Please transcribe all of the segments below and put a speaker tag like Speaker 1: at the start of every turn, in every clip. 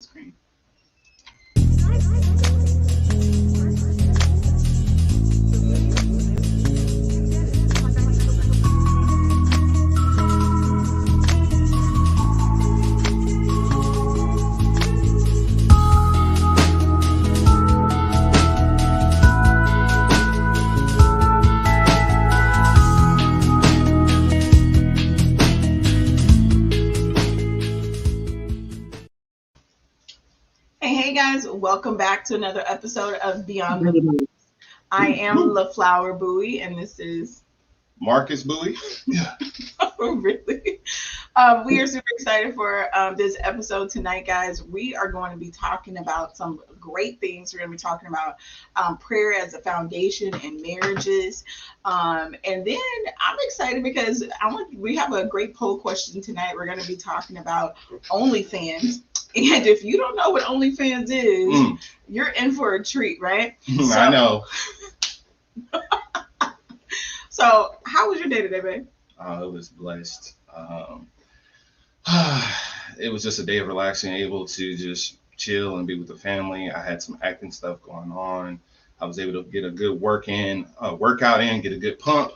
Speaker 1: Screen. Hey guys, welcome back to another episode of Beyond the Bowie. I am La Flower Bowie, and this is
Speaker 2: Marcus Bowie.
Speaker 1: Yeah. Really. We are super excited for this episode tonight, guys. We are going to be talking about some great things. We're going to be talking about prayer as a foundation in marriages. And then I'm excited because we have a great poll question tonight. We're going to be talking about OnlyFans. And if you don't know what OnlyFans is, you're in for a treat, right?
Speaker 2: I know.
Speaker 1: So, how was your day today, babe?
Speaker 2: It was blessed. It was just a day of relaxing, able to just chill and be with the family. I had some acting stuff going on. I was able to get a good workout in, get a good pump.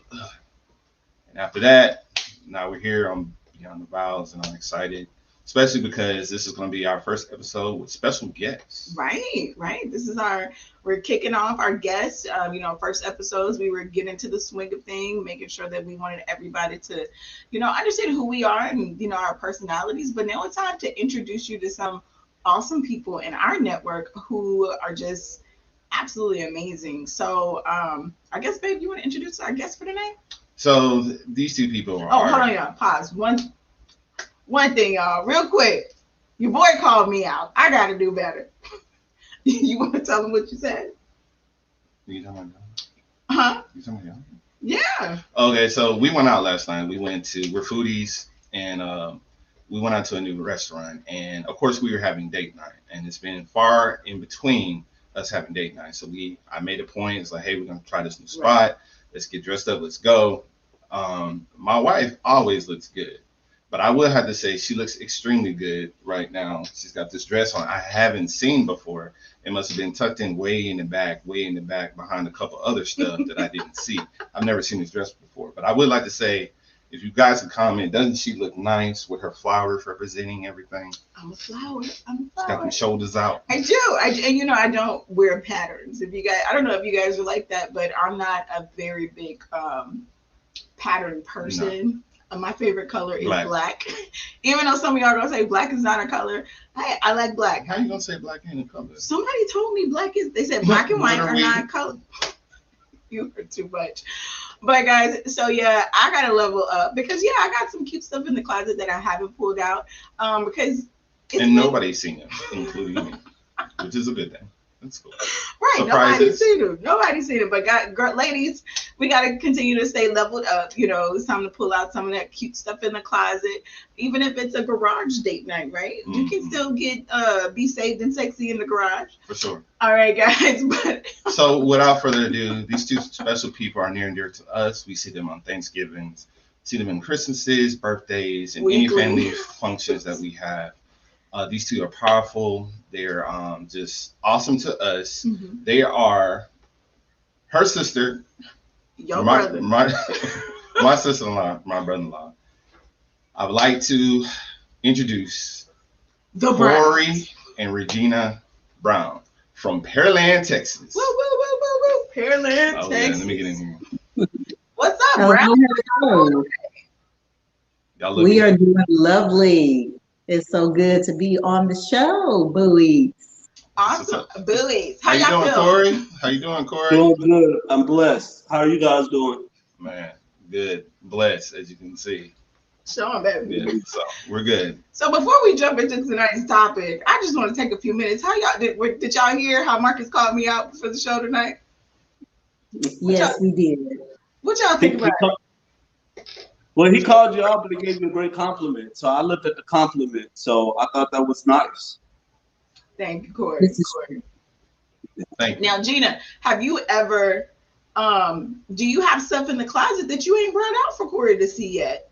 Speaker 2: And after that, now we're here on Beyond the Vowz, and I'm excited. Especially because this is going to be our first episode with special guests.
Speaker 1: Right. We're kicking off our guests. First episodes, we were getting to the swing of things, making sure that we wanted everybody to, understand who we are and, our personalities. But now it's time to introduce you to some awesome people in our network who are just absolutely amazing. So I guess, babe, you want to introduce our guests for tonight?
Speaker 2: So these two people are...
Speaker 1: Oh, hold on, y'all. Pause. One thing, y'all, real quick. Your boy called me out. I got to do better. You want to tell him what you said?
Speaker 2: You talking about?
Speaker 1: Huh?
Speaker 2: You talking about?
Speaker 1: Yeah.
Speaker 2: Okay, so we went out last night. We're foodies, and we went out to a new restaurant. And of course, we were having date night, and it's been far in between us having date night. So I made a point. It's like, hey, we're gonna try this new spot. Right. Let's get dressed up. Let's go. My wife always looks good. But I will have to say she looks extremely good right now. She's got this dress on I haven't seen before. It must have been tucked in way in the back behind a couple other stuff that I didn't see. I've never seen this dress before. But I would like to say, if you guys could comment, doesn't she look nice with her flowers representing everything?
Speaker 1: I'm a flower.
Speaker 2: She's got the shoulders out.
Speaker 1: I do. I don't wear patterns. I don't know if you guys are like that, but I'm not a very big pattern person. No. My favorite color is black. Even though some of y'all are gonna say black is not a color, I like black.
Speaker 2: How you gonna say black ain't a color?
Speaker 1: Somebody told me they said black and white are not color. You heard too much. But guys, so yeah, I gotta level up because I got some cute stuff in the closet that I haven't pulled out. Because
Speaker 2: nobody's seen it, including me, which is a good thing. That's cool.
Speaker 1: Right. Nobody's seen it. But ladies, we got to continue to stay leveled up. It's time to pull out some of that cute stuff in the closet. Even if it's a garage date night, right? Mm-hmm. You can still be saved and sexy in the garage.
Speaker 2: For sure.
Speaker 1: All right, guys.
Speaker 2: So without further ado, these two special people are near and dear to us. We see them on Thanksgivings, see them in Christmases, birthdays, and any family functions that we have. These two are powerful. They're just awesome to us. Mm-hmm. They are her sister,
Speaker 1: brother.
Speaker 2: My sister-in-law, my brother-in-law. I would like to introduce Corey and Regina Brown from Pearland, Texas.
Speaker 1: Woo, woo, woo, woo, woo. Pearland, Texas. Yeah,
Speaker 2: let me get in here.
Speaker 1: What's up, Brown?
Speaker 3: We are doing lovely. It's so good to be on the show, Bowie.
Speaker 1: Awesome, Bowie.
Speaker 2: How you doing, Corey? How you doing, Corey?
Speaker 4: Doing good. I'm blessed. How are you guys doing?
Speaker 2: Man, good. Blessed, as you can see.
Speaker 1: Show them, baby.
Speaker 2: Yeah, so we're good.
Speaker 1: So before we jump into tonight's topic, I just want to take a few minutes. How y'all did y'all hear how Marcus called me out for the show tonight?
Speaker 3: Yes, we did.
Speaker 1: What y'all think about it?
Speaker 4: Well, he called you out, but he gave you a great compliment. So I looked at the compliment. So I thought that was nice.
Speaker 1: Thank you, Corey.
Speaker 2: Thank you.
Speaker 1: Now, Gina, have you ever, do you have stuff in the closet that you ain't brought out for Corey to see yet?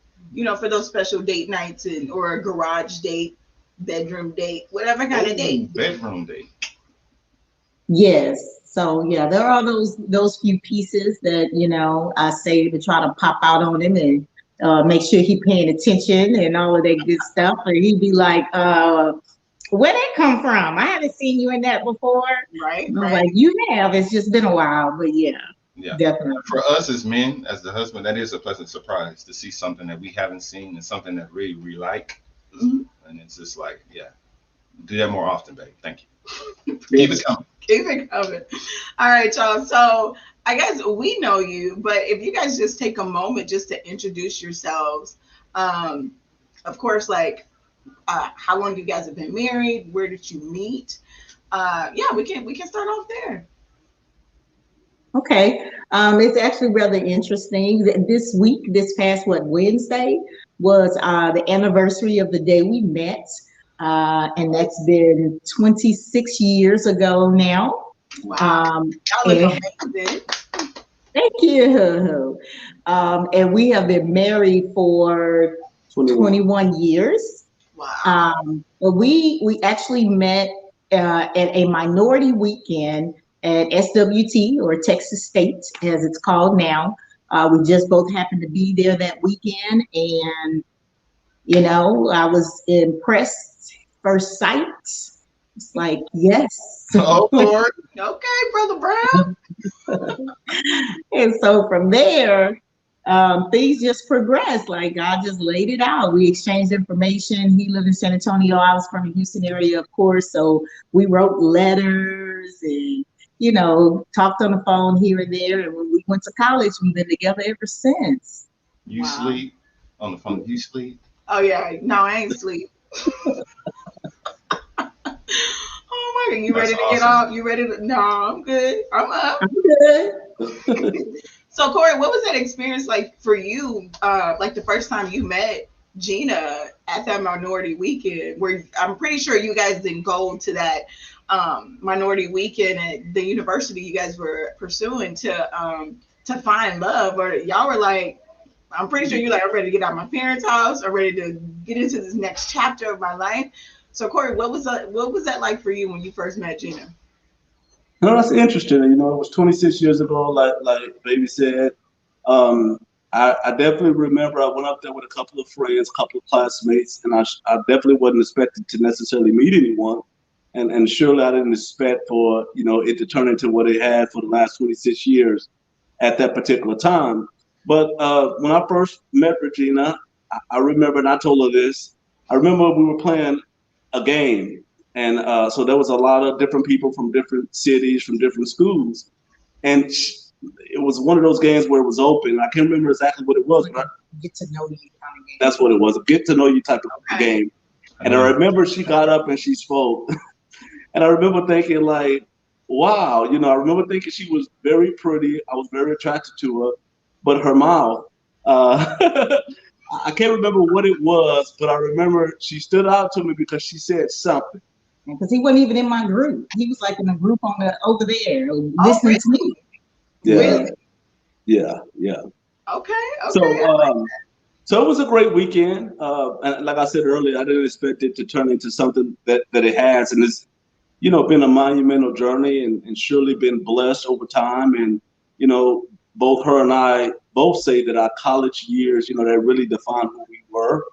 Speaker 1: For those special date nights or a garage date. bedroom date, whatever kind of date.
Speaker 2: Bedroom date.
Speaker 3: Yes. So yeah, there are those few pieces that I say to try to pop out on him and make sure he paying attention and all of that good stuff. And he'd be like, "Where that come from? I haven't seen you in that before."
Speaker 1: Right,
Speaker 3: And I was
Speaker 1: right.
Speaker 3: like, "You have. It's just been a while, but yeah,
Speaker 2: Yeah.
Speaker 3: definitely."
Speaker 2: For us as men, as the husband, that is a pleasant surprise to see something that we haven't seen and something that really we like.
Speaker 1: Mhm.
Speaker 2: And it's just like, yeah, do that more often, babe. Thank you.
Speaker 3: Yeah.
Speaker 2: Keep it coming.
Speaker 1: Keep it coming. All right, y'all. So I guess we know you, but if you guys just take a moment just to introduce yourselves, um, of course, like how long you guys have been married, where did you meet? Yeah, we can start off there.
Speaker 3: Okay. It's actually rather interesting. This week, this past Wednesday, was the anniversary of the day we met. And that's been 26 years ago now.
Speaker 1: Wow,
Speaker 3: Um,
Speaker 1: y'all look
Speaker 3: and
Speaker 1: amazing.
Speaker 3: thank you. And we have been married for
Speaker 4: 21.
Speaker 3: 21 years.
Speaker 1: Wow.
Speaker 3: But we actually met at a minority weekend at SWT, or Texas State as it's called now. We just both happened to be there that weekend, and I was impressed first sight. It's like, yes.
Speaker 2: Oh Lord.
Speaker 1: Okay, Brother Brown.
Speaker 3: And so from there, things just progressed. Like God just laid it out. We exchanged information. He lived in San Antonio. I was from the Houston area, of course. So we wrote letters and, talked on the phone here and there. And when we went to college, we've been together ever since.
Speaker 2: You
Speaker 1: Wow.
Speaker 2: sleep on the phone. You sleep.
Speaker 1: Oh yeah, no, I ain't sleep. Oh my God, you
Speaker 2: That's
Speaker 1: ready to get
Speaker 2: awesome.
Speaker 1: off? You ready to? No, I'm good. I'm up.
Speaker 3: I'm good.
Speaker 1: So Corey, what was that experience like for you? Like the first time you met Gina at that minority weekend, where I'm pretty sure you guys didn't go to that minority weekend at the university you guys were pursuing to find love, or y'all were like, I'm pretty sure you're like, I'm ready to get out of my parents' house. I'm ready to get into this next chapter of my life. So Corey, what was that like for you when you first met Gina?
Speaker 4: No, that's interesting. It was 26 years ago, like Baby said. Um, I definitely remember I went up there with a couple of friends, a couple of classmates, and I definitely wasn't expecting to necessarily meet anyone. And surely I didn't expect for, it to turn into what it had for the last 26 years at that particular time. But when I first met Regina, I remember, and I told her this, I remember we were playing a game. And so there was a lot of different people from different cities, from different schools. And it was one of those games where it was open. I can't remember exactly what it was, but
Speaker 3: Get to know you kind of game.
Speaker 4: that's what it was, a get to know you type of
Speaker 1: Okay.
Speaker 4: game.
Speaker 2: I
Speaker 4: And
Speaker 2: know
Speaker 4: I
Speaker 2: you.
Speaker 4: remember she got up and she spoke. And I remember thinking like, wow, I remember thinking she was very pretty. I was very attracted to her, but her mouth, uh, I can't remember what it was, but I remember she stood out to me because she said something.
Speaker 3: Because he wasn't even in my group. He was like in a group on the over there
Speaker 1: Oh,
Speaker 3: listening to me.
Speaker 1: really?
Speaker 4: Yeah,
Speaker 3: Yeah.
Speaker 1: Really?
Speaker 4: yeah.
Speaker 1: Okay. Okay.
Speaker 4: So, so it was a great weekend. And like I said earlier, I didn't expect it to turn into something that it has, and it's been a monumental journey, and surely been blessed over time. And both her and I both say that our college years, that really defined who we were.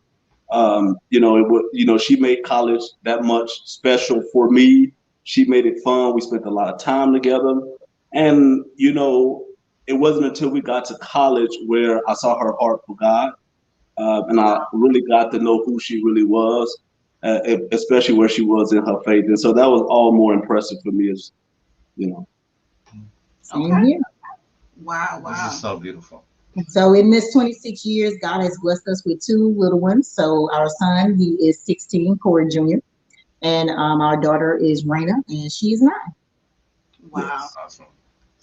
Speaker 4: She made college that much special for me. She made it fun. We spent a lot of time together, and it wasn't until we got to college where I saw her heart for God, and I really got to know who she really was, especially where she was in her faith. And so that was all more impressive for me, as you know.
Speaker 3: Same
Speaker 1: Okay.
Speaker 3: here.
Speaker 1: Wow.
Speaker 2: This is
Speaker 1: Wow.
Speaker 2: so beautiful.
Speaker 3: So in this 26 years, God has blessed us with two little ones. So our son, he is 16, Corey Jr., and our daughter is Raina, and she is 9.
Speaker 1: Wow.
Speaker 4: Yes,
Speaker 2: Awesome.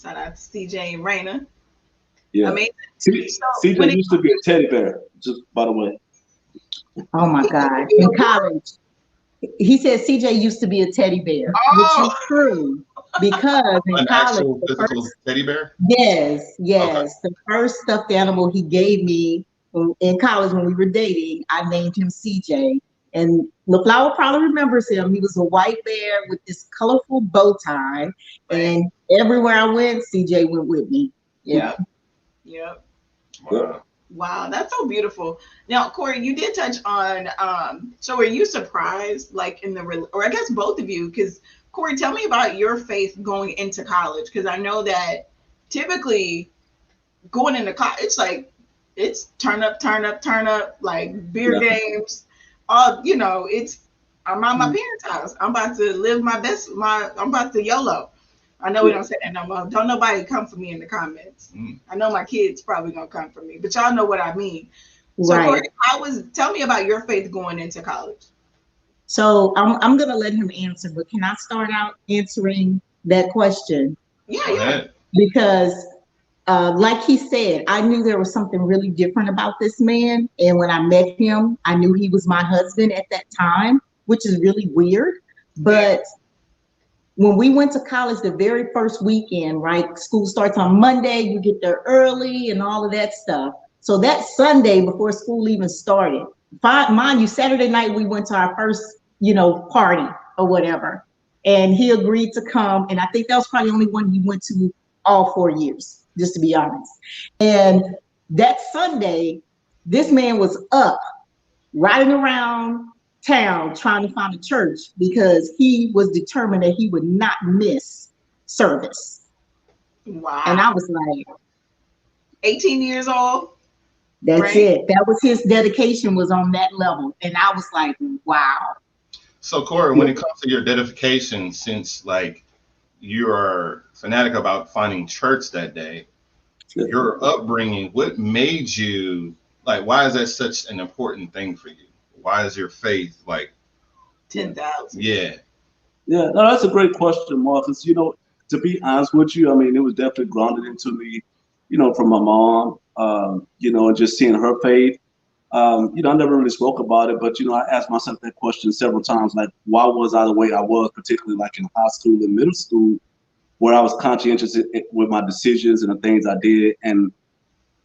Speaker 1: Shout out to CJ and Raina.
Speaker 4: yeah.
Speaker 1: Amazing. So when
Speaker 4: CJ
Speaker 1: it
Speaker 4: used to be a teddy bear, just by the way.
Speaker 3: Oh my God. In college, he said CJ used to be a teddy bear, which is
Speaker 1: oh
Speaker 3: true because in
Speaker 2: An
Speaker 3: college,
Speaker 2: actual
Speaker 3: the
Speaker 2: physical
Speaker 3: first,
Speaker 2: teddy bear?
Speaker 3: yes,
Speaker 2: Okay.
Speaker 3: yes, the first stuffed animal he gave me in college when we were dating, I named him CJ. And LaFlower probably remembers him. He was a white bear with this colorful bow tie.
Speaker 1: Right.
Speaker 3: And everywhere I went, CJ went with me. Yeah.
Speaker 1: Yep. Yep.
Speaker 2: Wow.
Speaker 1: Wow, that's so beautiful. Now, Corey, you did touch on, so were you surprised, like in the, or I guess both of you, because Corey, tell me about your faith going into college, because I know that typically going into college, it's like, it's turn up, turn up, turn up, like beer
Speaker 4: Yeah.
Speaker 1: games, all, you know, it's, I'm at my
Speaker 3: Mhm.
Speaker 1: parents' house. I'm about to live my best, I'm about to YOLO. I know we don't say that no more. Don't nobody come for me in the comments.
Speaker 2: Mm.
Speaker 1: I know my kids probably gonna come for me, but y'all know what I mean. So
Speaker 3: Right.
Speaker 1: Corey, tell me about your faith going into college.
Speaker 3: So I'm gonna let him answer, but can I start out answering that question?
Speaker 1: Yeah,
Speaker 2: Go
Speaker 1: yeah.
Speaker 2: ahead.
Speaker 3: Because like he said, I knew there was something really different about this man. And when I met him, I knew he was my husband at that time, which is really weird. But when we went to college the very first weekend, right? School starts on Monday, you get there early and all of that stuff. So that Sunday before school even started, mind you, Saturday night we went to our first, party or whatever. And he agreed to come. And I think that was probably the only one he went to all 4 years, just to be honest. And that Sunday, this man was up riding around town trying to find a church because he was determined that he would not miss service. And
Speaker 1: Wow.
Speaker 3: I was like,
Speaker 1: 18 years old,
Speaker 3: that's
Speaker 1: right?
Speaker 3: it. That was his dedication was on that level. And I was like, wow.
Speaker 2: So Corey, when it comes to your dedication, since like you are fanatic about finding church that day, your upbringing, what made you like? Why is that such an important thing for you? Why is your faith like?
Speaker 1: 10,000.
Speaker 2: Yeah.
Speaker 4: Yeah, no, that's a great question, Marcus. To be honest with you, I mean, it was definitely grounded into me, from my mom, and just seeing her faith. I never really spoke about it, but, I asked myself that question several times, like, why was I the way I was, particularly like in high school and middle school, where I was conscientious with my decisions and the things I did, and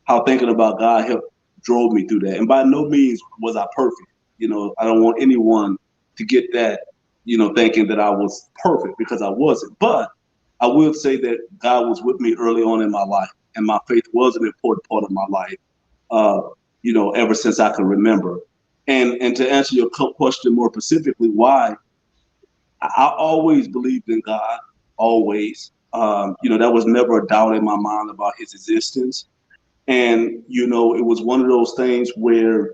Speaker 4: how thinking about God helped drove me through that. And by no means was I perfect. I don't want anyone to get that, thinking that I was perfect, because I wasn't. But I will say that God was with me early on in my life, and my faith was an important part of my life, uh, ever since I can remember. And to answer your question more specifically, why, I always believed in God, always. That was never a doubt in my mind about his existence. And, it was one of those things where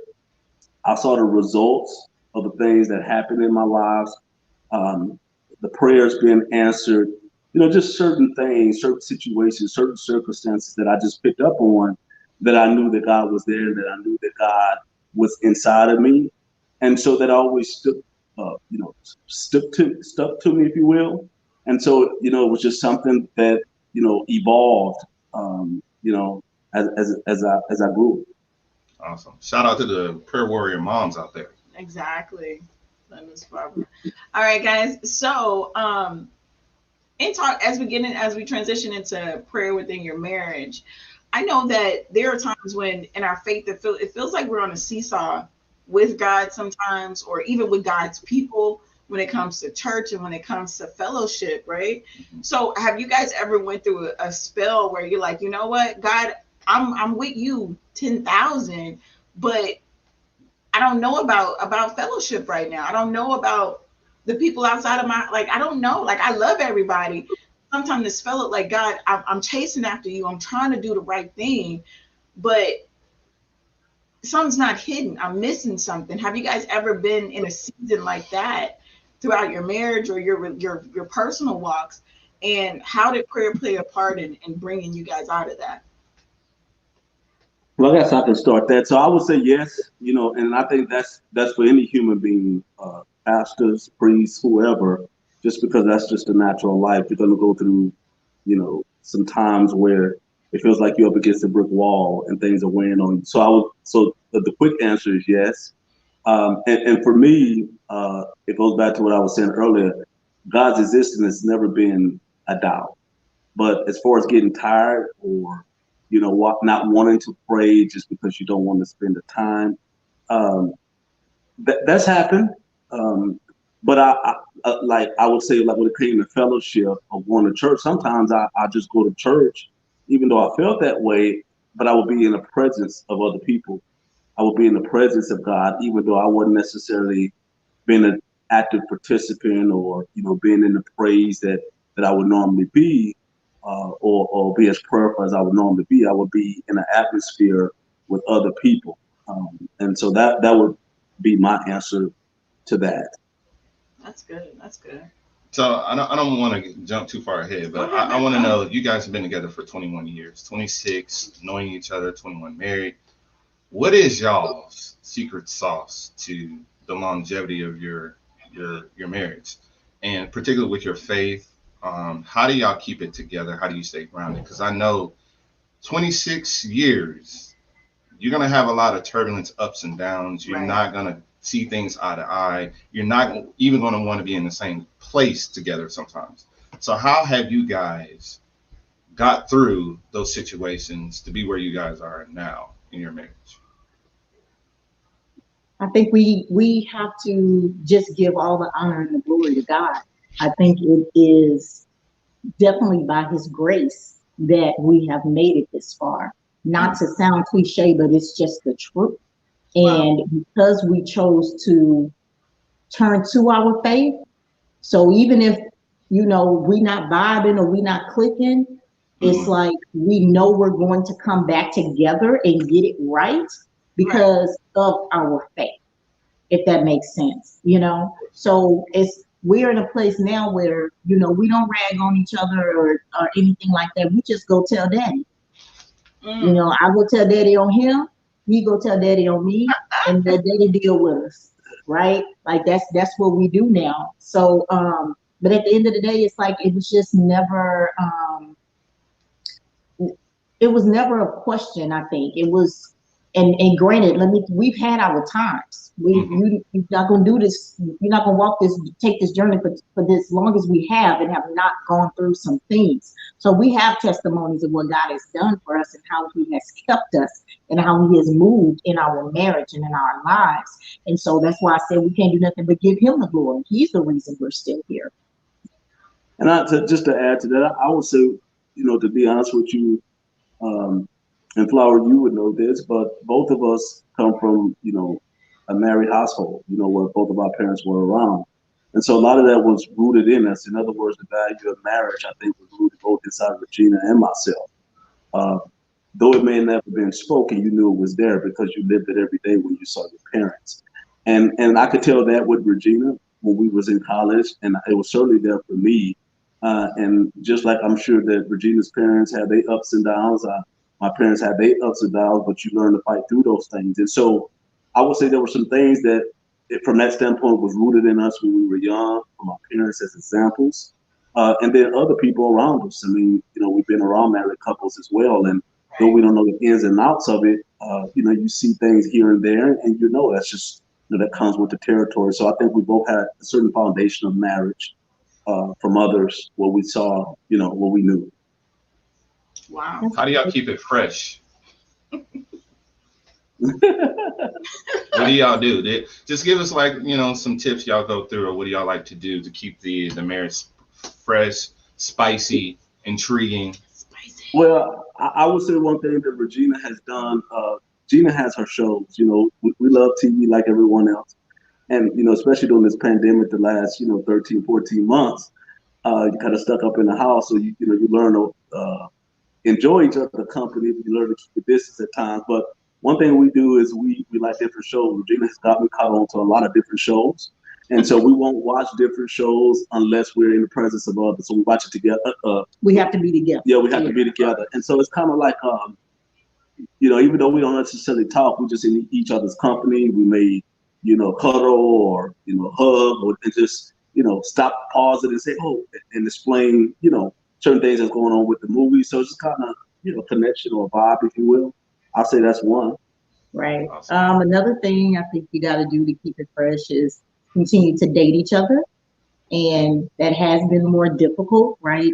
Speaker 4: I saw the results of the things that happened in my lives, um, the prayers being answered, just certain things, certain situations, certain circumstances that I just picked up on, that I knew that God was there, that I knew that God was inside of me. And so that always stuck to me, if you will. And so, it was just something that, evolved, as I grew.
Speaker 2: Awesome. Shout out to the prayer warrior moms out there.
Speaker 1: Exactly. Miss Barbara. All right, guys. So, in talk as we transition into prayer within your marriage, I know that there are times when in our faith it feels like we're on a seesaw with God sometimes, or even with God's people when it comes to church and when it comes to fellowship, right?
Speaker 2: Mm-hmm.
Speaker 1: So have you guys ever went through a spell where you're like, you know what, God, I'm with you 10,000, but I don't know about fellowship right now. I don't know about the people outside of my, like, I don't know. Like, I love everybody. Sometimes this fellow, like, God, I'm chasing after you. I'm trying to do the right thing, but something's not hidden. I'm missing something. Have you guys ever been in a season like that throughout your marriage or your personal walks? And how did prayer play a part in bringing you guys out of that?
Speaker 4: Well, I guess I can start that. So I would say yes, and I think that's for any human being, pastors, priests, whoever, just because that's just a natural life. You're going to go through, some times where it feels like you're up against a brick wall and things are weighing on you. So the quick answer is yes. And for me, it goes back to what I was saying earlier. God's existence has never been a doubt. But as far as getting tired, or not wanting to pray just because you don't want to spend the time, um, That's happened. Um, but like I would say, like when it came to fellowship of going to church, sometimes I just go to church, even though I felt that way, but I would be in the presence of other people. I would be in the presence of God, even though I wasn't necessarily being an active participant or being in the praise that I would normally be, or be as prayerful as I would normally be. I would be in an atmosphere with other people, and so that would be my answer to that.
Speaker 1: That's good. That's good.
Speaker 2: So I don't want to jump too far ahead,
Speaker 1: Go
Speaker 2: but
Speaker 1: ahead,
Speaker 2: I
Speaker 1: man.
Speaker 2: want
Speaker 1: Go
Speaker 2: to
Speaker 1: ahead.
Speaker 2: know you guys have been together for 21 years, 26 knowing each other, 21 married. What is y'all's secret sauce to the longevity of your marriage, and particularly with your faith? How do y'all keep it together? How do you stay grounded? Because I know 26 years, you're gonna have a lot of turbulence, ups and downs. You're
Speaker 1: Right.
Speaker 2: not gonna see things eye to eye. You're not even gonna want to be in the same place together sometimes. So how have you guys got through those situations to be where you guys are now in your marriage?
Speaker 3: I think we have to just give all the honor and the glory to God. I think it is definitely by His grace that we have made it this far. Not
Speaker 2: Mm,
Speaker 3: to sound cliche, but it's just the truth.
Speaker 1: Well,
Speaker 3: And because we chose to turn to our faith, so even if we not vibing or we not clicking, it's
Speaker 2: mm,
Speaker 3: like we know we're going to come back together and get it right
Speaker 1: right.
Speaker 3: because of our faith, if that makes sense. So we're in a place now where we don't rag on each other or anything like that. We just go tell daddy.
Speaker 1: Mm.
Speaker 3: I go tell daddy on him, he go tell daddy on me, and let daddy deal with us, right? Like that's what we do now. So but at the end of the day, it's like it was never a question. I think it was, and granted, we've had our times.
Speaker 2: mm,
Speaker 3: You're not gonna do this. You're not gonna take this journey for this long as we have and have not gone through some things. So we have testimonies of what God has done for us and how He has kept us and how He has moved in our marriage and in our lives. And so that's why I said we can't do nothing but give Him the glory. He's the reason we're still here.
Speaker 4: And just to add to that, I would say, to be honest with you, um, and Flower, you would know this, but both of us come from, a married household, where both of our parents were around. And so a lot of that was rooted in us. In other words, the value of marriage, I think, was rooted both inside Regina and myself. Uh, though it may have never been spoken, you knew it was there because you lived it every day when you saw your parents. And I could tell that with Regina when we was in college, and it was certainly there for me. And just like I'm sure that Regina's parents had their ups and downs, my parents had their ups and downs, but you learn to fight through those things. And so I would say there were some things that, from that standpoint, was rooted in us when we were young, from our parents as examples, and then other people around us. I mean, we've been around married couples as well, and though
Speaker 1: Right.
Speaker 4: we don't know the ins and outs of it, you see things here and there, and that's just that comes with the territory. So I think we both had a certain foundation of marriage from others, what we saw, what we knew.
Speaker 1: Wow.
Speaker 3: That's
Speaker 2: how do y'all keep it fresh? What do y'all do? Just give us like some tips y'all go through, or what do y'all like to do to keep the marriage fresh, spicy, intriguing?
Speaker 1: Spicy.
Speaker 4: Well, I would say one thing that Regina has done. Gina has her shows. We love TV like everyone else, and especially during this pandemic, the last 13, 14 months, you kind of stuck up in the house, so you learn to enjoy each other's company. You learn to keep the distance at times. But one thing we do is we like different shows. Regina has got me caught on to a lot of different shows. And so we won't watch different shows unless we're in the presence of others. So we watch it together.
Speaker 3: We have to be together.
Speaker 4: Yeah, we have
Speaker 3: Yeah.
Speaker 4: to be together. And so it's kind of like, even though we don't necessarily talk, we just in each other's company. We may, cuddle or, hug or and just, stop, pause it and say, oh, and explain, certain things that's going on with the movie. So it's just kind of, connection or vibe, if you will. I'll say that's one.
Speaker 3: Right.
Speaker 2: Awesome.
Speaker 3: Another thing I think you got to do to keep it fresh is continue to date each other. And that has been more difficult, right?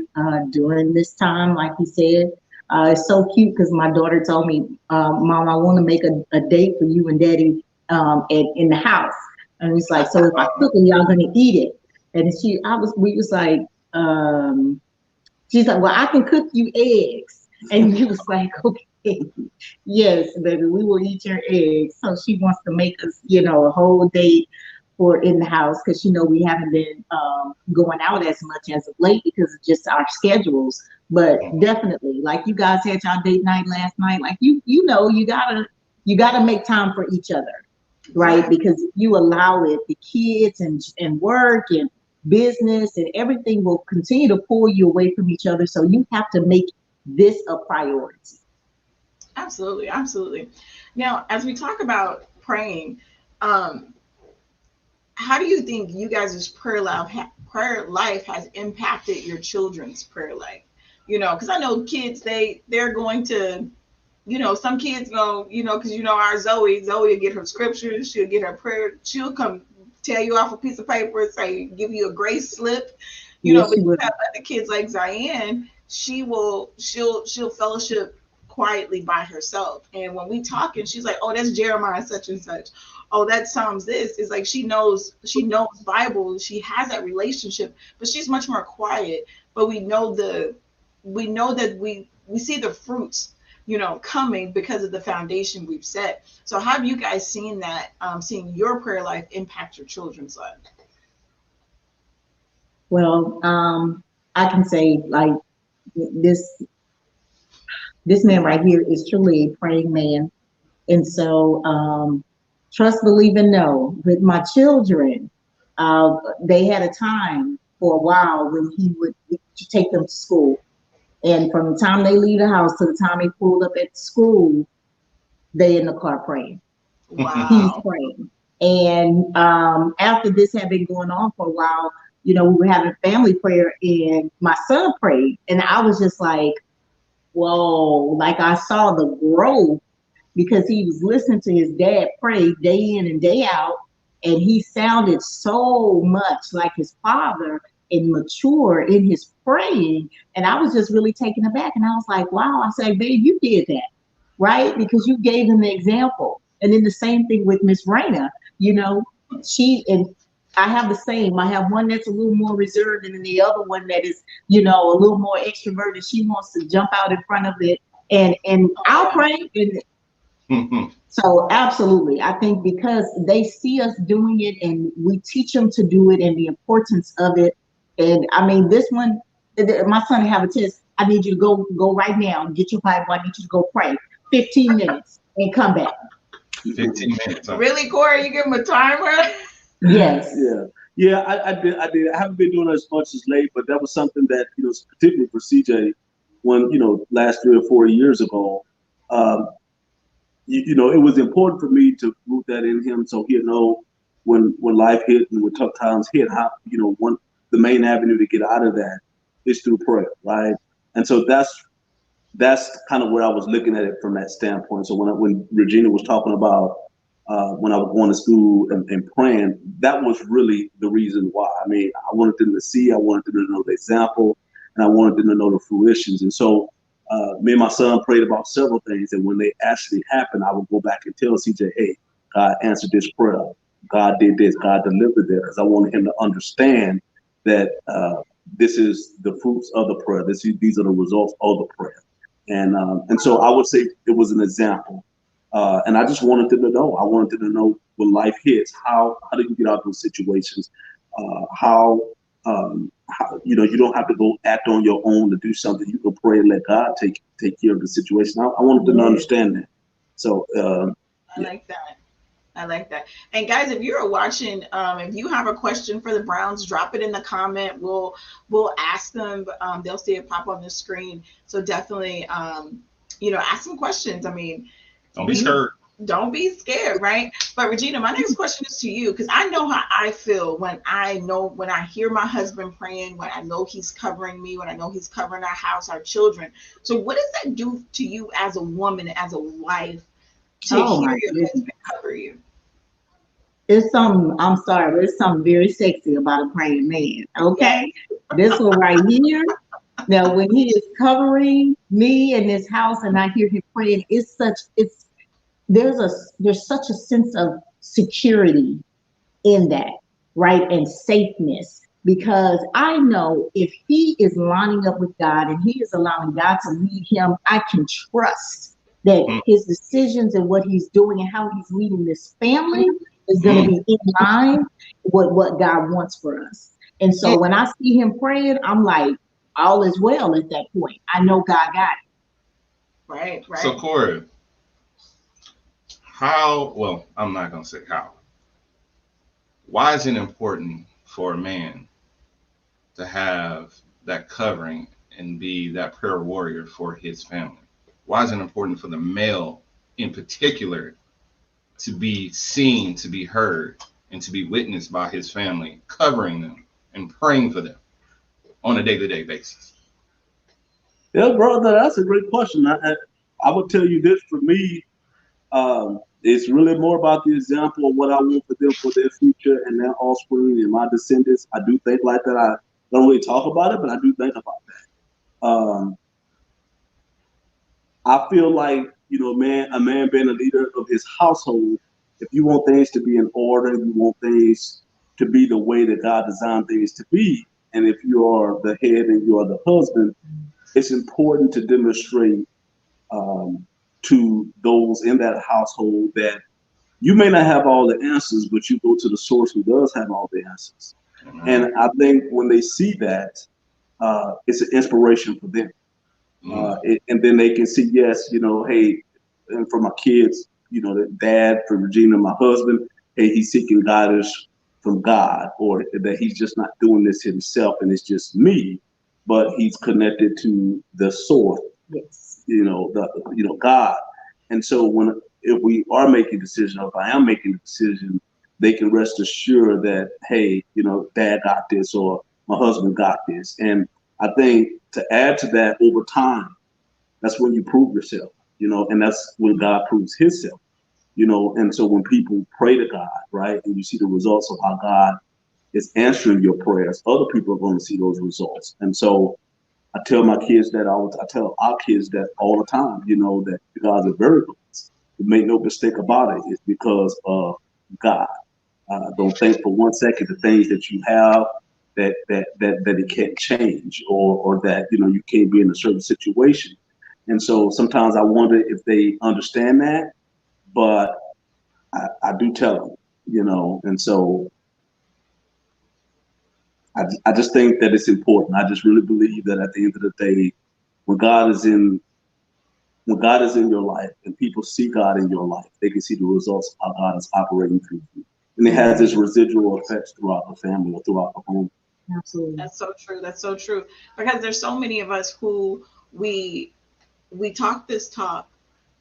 Speaker 3: During this time, like you said. It's so cute because my daughter told me, Mom, I want to make a date for you and Daddy in the house. And it's like, so if I cook it, y'all gonna eat it. And we was like, um, she's like, well, I can cook you eggs. And you was like, okay, yes, baby, we will eat your eggs. So she wants to make us, a whole day for in the house because we haven't been going out as much as of late because of just our schedules. But definitely, like you guys had y'all date night last night, like you gotta make time for each other, right? Because if you allow it, the kids and work and business and everything will continue to pull you away from each other. So you have to make this a priority.
Speaker 1: Absolutely, absolutely. Now, as we talk about praying, um, how do you think you guys' prayer life has impacted your children's prayer life? Because I know kids, they're going to, some kids go, because our Zoe will get her scriptures, she'll get her prayer, she'll come tell you off a piece of paper, say, give you a grace slip,
Speaker 3: Yes,
Speaker 1: but
Speaker 3: she
Speaker 1: you
Speaker 3: will.
Speaker 1: have other kids like Zion, she'll fellowship quietly by herself. And when we talking, she's like, oh, that's Jeremiah such and such. Oh, that Psalms this. It's like she knows Bible, she has that relationship, but she's much more quiet. But we know that we see the fruits, coming because of the foundation we've set. So how have you guys seen that, seeing your prayer life impact your children's life?
Speaker 3: Well, I can say like this this man right here is truly a praying man. And so, trust, believe, and know. With my children, they had a time for a while when he would take them to school. And from the time they leave the house to the time they pulled up at school, they in the car praying. He's
Speaker 1: Wow.
Speaker 3: praying. And after this had been going on for a while, we were having family prayer, and my son prayed, and I was just like, whoa! Like I saw the growth because he was listening to his dad pray day in and day out, and he sounded so much like his father and mature in his praying. And I was just really taken aback, and I was like, wow. I said, babe, you did that, right? Because you gave him the example. And then the same thing with Miss Raina, you know, she and I have the same. I have one that's a little more reserved, and then the other one that is, a little more extroverted. She wants to jump out in front of it, and
Speaker 1: Oh
Speaker 3: I'll
Speaker 1: yeah.
Speaker 3: pray. And so absolutely, I think because they see us doing it, and we teach them to do it, and the importance of it. And I mean, this one, my son have a test. I need you to go right now and get your Bible. I need you to go pray 15 minutes and come back.
Speaker 2: 15 minutes. Huh?
Speaker 1: Really, Corey? You give him a timer?
Speaker 3: Yes.
Speaker 4: Yeah, yeah, I did. I haven't been doing it as much as late, but that was something that particularly for CJ, when last 3 or 4 years ago, um, it was important for me to root that in him, so he'll know when life hit and when tough times hit, how one the main avenue to get out of that is through prayer, right? And so that's kind of where I was looking at it from that standpoint. So when Regina was talking about when I was going to school and praying, that was really the reason why. I mean, I wanted them to see, I wanted them to know the example, and I wanted them to know the fruitions. And so me and my son prayed about several things, and when they actually happened, I would go back and tell CJ, hey, God answered this prayer. God did this. God delivered this. Because I wanted him to understand that this is the fruits of the prayer. These are the results of the prayer. And so I would say it was an example. And I just wanted them to know. I wanted them to know when life hits, how do you get out of those situations? How you don't have to go act on your own to do something. You can pray and let God take care of the situation. I wanted them to understand that. So
Speaker 1: I
Speaker 4: yeah.
Speaker 1: like that. I like that. And guys, if you're watching, if you have a question for the Browns, drop it in the comment. We'll ask them. They'll see it pop on the screen. So definitely, ask some questions. I mean,
Speaker 2: Don't be
Speaker 1: you
Speaker 2: scared.
Speaker 1: don't be scared, right? But Regina, my next question is to you because I know how I feel when I hear my husband praying, when I know he's covering me, when I know he's covering our house, our children. So what does that do to you as a woman, as a wife, to
Speaker 3: Oh
Speaker 1: hear
Speaker 3: my
Speaker 1: your
Speaker 3: goodness.
Speaker 1: husband cover you?
Speaker 3: It's some, I'm sorry, but it's something very sexy about a praying man.
Speaker 1: Yes.
Speaker 3: Okay. This one right here. Now, when he is covering me in this house and I hear him praying, there's such a sense of security in that, right? And safeness. Because I know if he is lining up with God and he is allowing God to lead him, I can trust that
Speaker 2: Mm,
Speaker 3: his decisions and what he's doing and how he's leading this family is going to
Speaker 2: mm,
Speaker 3: be in line with what God wants for us. And
Speaker 2: mm.
Speaker 3: so when I see him praying, I'm like, all is well at that point. I know God got it.
Speaker 1: Right,
Speaker 2: So,
Speaker 1: right.
Speaker 2: Corey, how, well, I'm not going to say how. Why is it important for a man to have that covering and be that prayer warrior for his family? Why is it important for the male in particular to be seen, to be heard, and to be witnessed by his family, covering them and praying for them on a day-to-day basis?
Speaker 4: Yeah, brother, that's a great question. I would tell you this for me, it's really more about the example of what I want for them for their future and their offspring and my descendants. I do think like that. I don't really talk about it, but I do think about that. I feel like, a man being a leader of his household, if you want things to be in order, you want things to be the way that God designed things to be, and if you are the head and you are the husband, it's important to demonstrate um, to those in that household that you may not have all the answers, but you go to the source who does have all the answers. And
Speaker 2: Amen.
Speaker 4: I think when they see that, it's an inspiration for them.
Speaker 2: Mm,
Speaker 4: And then they can see, yes, hey, and for my kids, the dad, for Regina, my husband, hey, he's seeking guidance from God, or that he's just not doing this himself and it's just me, but he's connected to the source,
Speaker 3: Yes.
Speaker 4: God. And so if we are making decisions, or if I am making a decision, they can rest assured that, hey, dad got this or my husband got this. And I think to add to that over time, that's when you prove yourself, and that's when God proves himself, and so when people pray to God, right, and you see the results of how God is answering your prayers, other people are going to see those results. And so I tell my kids that I tell our kids that all the time, that God's a very good. Make no mistake about it. It's because of God. Don't think for one second the things that you have that it can't change, or that you can't be in a certain situation. And so sometimes I wonder if they understand that, but I do tell them, and so I just think that it's important. I just really believe that at the end of the day, when God is in when God is in your life and people see God in your life, they can see the results of how God is operating through you. And it has its residual effects throughout the family or throughout the home.
Speaker 3: Absolutely.
Speaker 1: That's so true. That's so true. Because there's so many of us who we we talk this talk,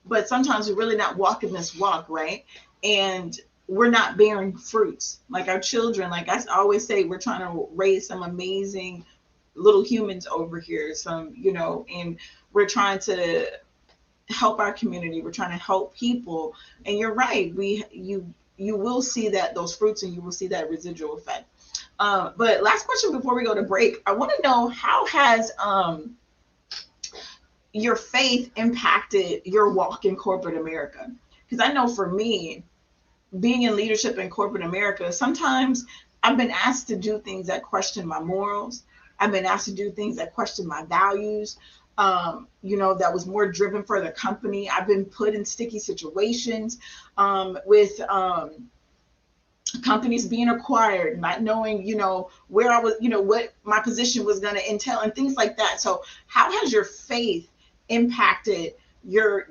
Speaker 1: but sometimes we're really not walking this walk, right? And we're not bearing fruits. Like our children, like I always say, we're trying to raise some amazing little humans over here, some, and we're trying to help our community. We're trying to help people. And you're right. You will see that those fruits and you will see that residual effect. But last question before we go to break, I want to know how has your faith impacted your walk in corporate America? Because I know for me, being in leadership in corporate America, sometimes I've been asked to do things that question my morals. I've been asked to do things that question my values. That was more driven for the company. I've been put in sticky situations with companies being acquired, not knowing, where I was, what my position was going to entail and things like that. So how has your faith impacted your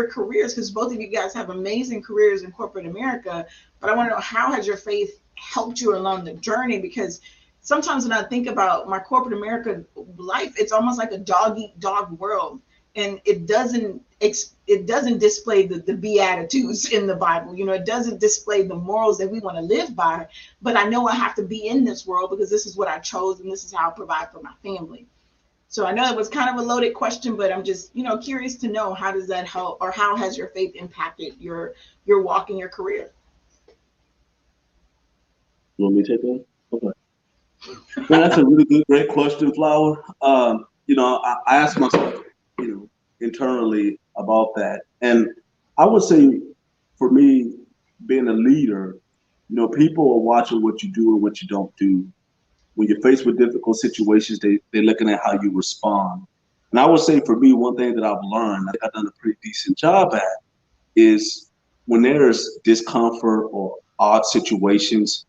Speaker 1: careers? Because both of you guys have amazing careers in corporate America, but I want to know, how has your faith helped you along the journey? Because sometimes when I think about my corporate America life, it's almost like a dog eat dog world, and it doesn't display the beatitudes in the Bible. It doesn't display the morals that we want to live by. But I know I have to be in this world because this is what I chose and this is how I provide for my family. So I know it was kind of a loaded question, but I'm just curious to know, how does that help, or how has your faith impacted your walk in your career?
Speaker 4: You want me to take that? Okay. Well, that's a really good, great question, Flower. I ask myself, internally about that. And I would say for me, being a leader, People are watching what you do and what you don't do. When you're faced with difficult situations, they're looking at how you respond. And I would say for me, one thing that I've learned, I think I've done a pretty decent job at, is when there's discomfort or odd situations,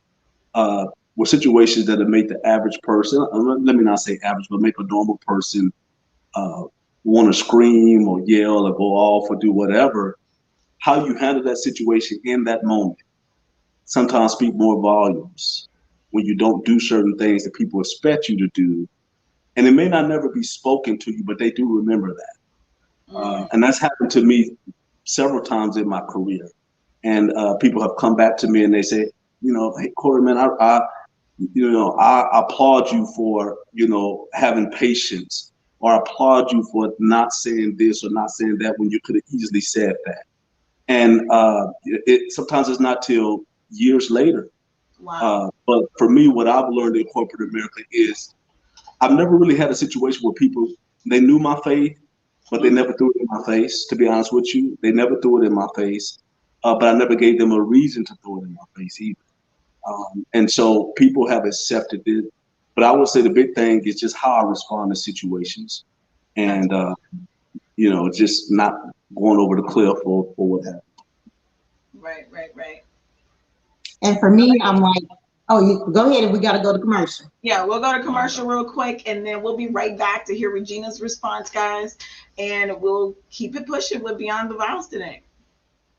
Speaker 4: or situations that have made the average person, let me not say average, but make a normal person uh, want to scream or yell or go off or do whatever, how you handle that situation in that moment sometimes speak more volumes when you don't do certain things that people expect you to do. And it may not never be spoken to you, but they do remember that.
Speaker 1: Mm.
Speaker 4: And that's happened to me several times in my career. And people have come back to me and they say, hey, Corey, man, I applaud you for, having patience, or I applaud you for not saying this or not saying that when you could have easily said that. And sometimes it's not till years later.
Speaker 1: Wow.
Speaker 4: But for me, what I've learned in corporate America is I've never really had a situation where people, they knew my faith, but they
Speaker 1: Mm.
Speaker 4: never threw it in my face. To be honest with you, they never threw it in my face, but I never gave them a reason to throw it in my face either. And so people have accepted it. But I would say the big thing is just how I respond to situations,
Speaker 1: That's
Speaker 4: and just not going over the cliff or what have you.
Speaker 1: right, right, right.
Speaker 3: And for me, I'm like, oh, you go ahead and we got to go to commercial.
Speaker 1: Yeah, we'll go to commercial real quick and then we'll be right back to hear Regina's response, guys. And we'll keep it pushing with Beyond the Vowz today.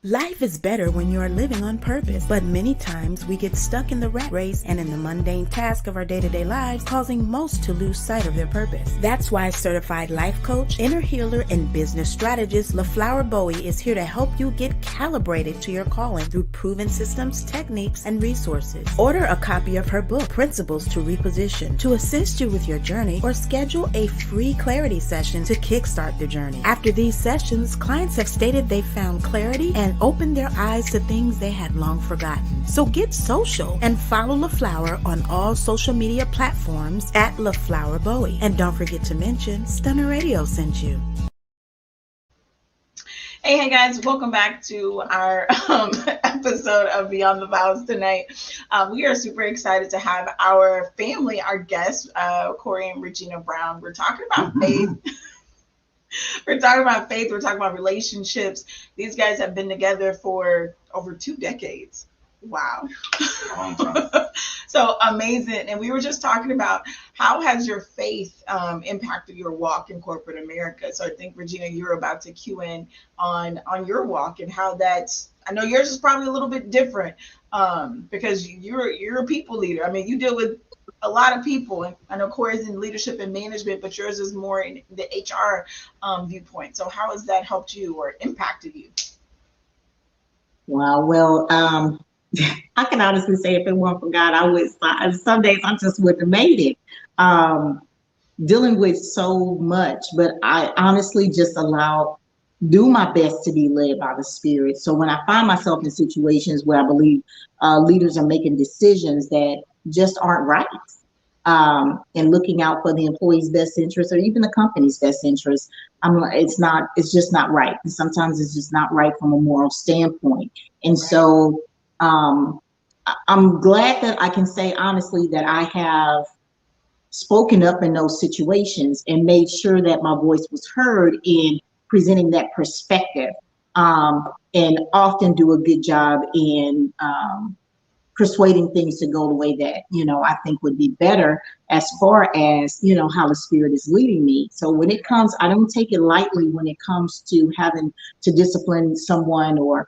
Speaker 5: Life is better when you are living on purpose, but many times we get stuck in the rat race and in the mundane task of our day-to-day lives, causing most to lose sight of their purpose. That's why certified life coach, inner healer, and business strategist LaFlower Bowie is here to help you get calibrated to your calling through proven systems, techniques, and resources. Order a copy of her book, Principles to Reposition, to assist you with your journey, or schedule a free clarity session to kickstart the journey. After these sessions, clients have stated they found clarity and opened their eyes to things they had long forgotten. So get social and follow LaFlower on all social media platforms at LaFlower Bowie. And don't forget to mention Stunner Radio sent you.
Speaker 1: Hey guys, welcome back to our episode of Beyond the Vowz tonight. We are super excited to have our family, our guests, Corey and Regina Brown. We're talking about faith. We're talking about faith. We're talking about relationships. These guys have been together for over 2 decades. Wow.
Speaker 2: Long time.
Speaker 1: So amazing. And we were just talking about how has your faith impacted your walk in corporate America. So I think, Regina, you're about to cue in on your walk and how that's, I know yours is probably a little bit different because you're a people leader. I mean, you deal with a lot of people, and I know Corey's in leadership and management, but yours is more in the HR viewpoint. So how has that helped you or impacted you?
Speaker 3: Wow. Well, I can honestly say if it weren't for God, some days I just wouldn't have made it. Dealing with so much, but I honestly just do my best to be led by the Spirit. So when I find myself in situations where I believe leaders are making decisions that just aren't right, and looking out for the employee's best interest or even the company's best interest, it's just not right. And sometimes it's just not right from a moral standpoint. And so I'm glad that I can say honestly that I have spoken up in those situations and made sure that my voice was heard in presenting that perspective, and often do a good job in persuading things to go the way that, I think would be better as far as, how the Spirit is leading me. So when it comes, I don't take it lightly when it comes to having to discipline someone or,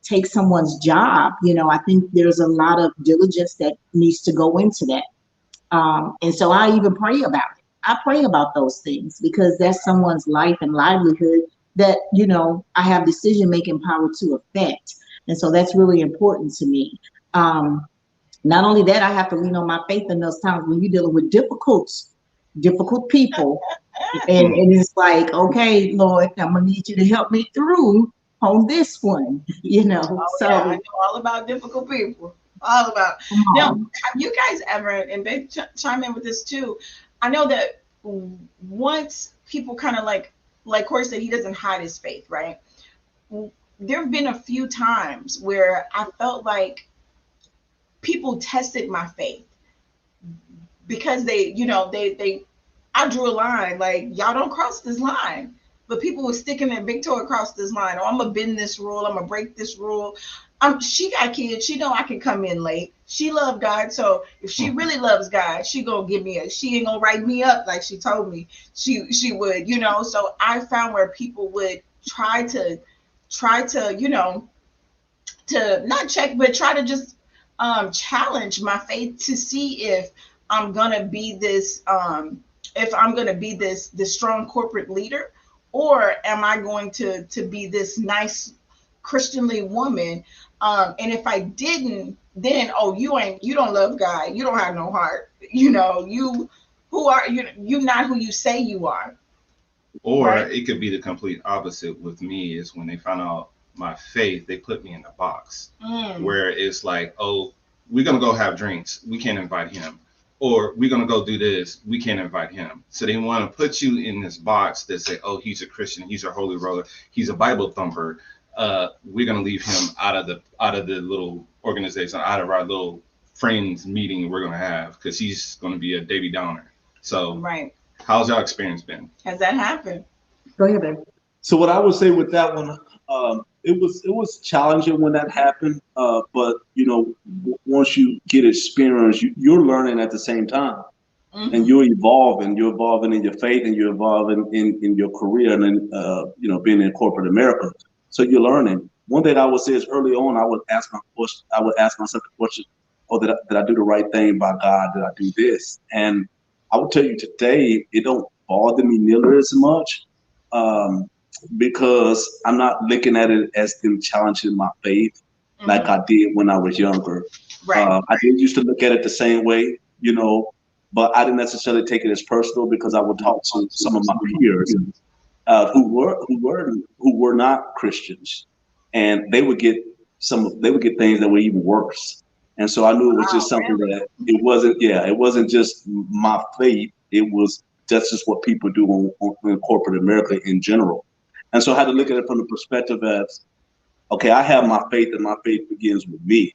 Speaker 3: take someone's job. I think there's a lot of diligence that needs to go into that. And so I even pray about it. I pray about those things because that's someone's life and livelihood that, I have decision-making power to affect. And so that's really important to me. Not only that, I have to lean on my faith in those times when you're dealing with difficult people. And it's like, okay, Lord, I'm going to need you to help me through on this one,
Speaker 1: Oh,
Speaker 3: So
Speaker 1: yeah, I know all about difficult people. All about. Now, have you guys ever, and babe, chime in with this too. I know that once people kind of like Corey said, he doesn't hide his faith, right? There have been a few times where I felt like people tested my faith because they, you know, I drew a line like, y'all don't cross this line. But people were sticking their big toe across this line. Oh, I'm gonna bend this rule. I'm gonna break this rule. She got kids. She know I can come in late. She loved God, so if she really loves God, she gonna give me a. She ain't gonna write me up like she told me she would. You know. So I found where people would try to, you know, to not check, but try to just challenge my faith to see if I'm gonna be this if I'm gonna be this strong corporate leader, or am I going to be this nice Christianly woman? And if I didn't, then you don't love God, you don't have no heart, you know, you not who you say you are.
Speaker 2: Or
Speaker 1: right?
Speaker 2: it could be the complete opposite with me is when they found out my faith, they put me in a box where it's like, oh, we're going to go have drinks. We can't invite him. Or we're going to go do this. We can't invite him. So they want to put you in this box that say, oh, he's a Christian. He's a holy roller. He's a Bible thumper. We're going to leave him out of the little organization, out of our little friends meeting we're going to have, because he's going to be a Debbie Downer. So
Speaker 1: right.
Speaker 2: How's your experience been?
Speaker 1: Has that happened?
Speaker 3: Go ahead, babe.
Speaker 4: So what I would say with that one, it was challenging when that happened. But you know, once you get experience, you're learning at the same time, and you're evolving. You're evolving in your faith, and you're evolving in your career, and then you know, being in corporate America. So you're learning. One thing I would say is early on, I would ask myself the question, "Oh, did I do the right thing by God? Did I do this?" And I will tell you today, it don't bother me nearly as much. Because I'm not looking at it as them challenging my faith like I did when I was younger.
Speaker 1: Right.
Speaker 4: I did used to look at it the same way, you know, but I didn't necessarily take it as personal because I would talk to some of my peers who were not Christians, and they would get things that were even worse. And so I knew it was just something that it wasn't just my faith. It was just what people do in corporate America in general. And so I had to look at it from the perspective as, okay, I have my faith, and my faith begins with me.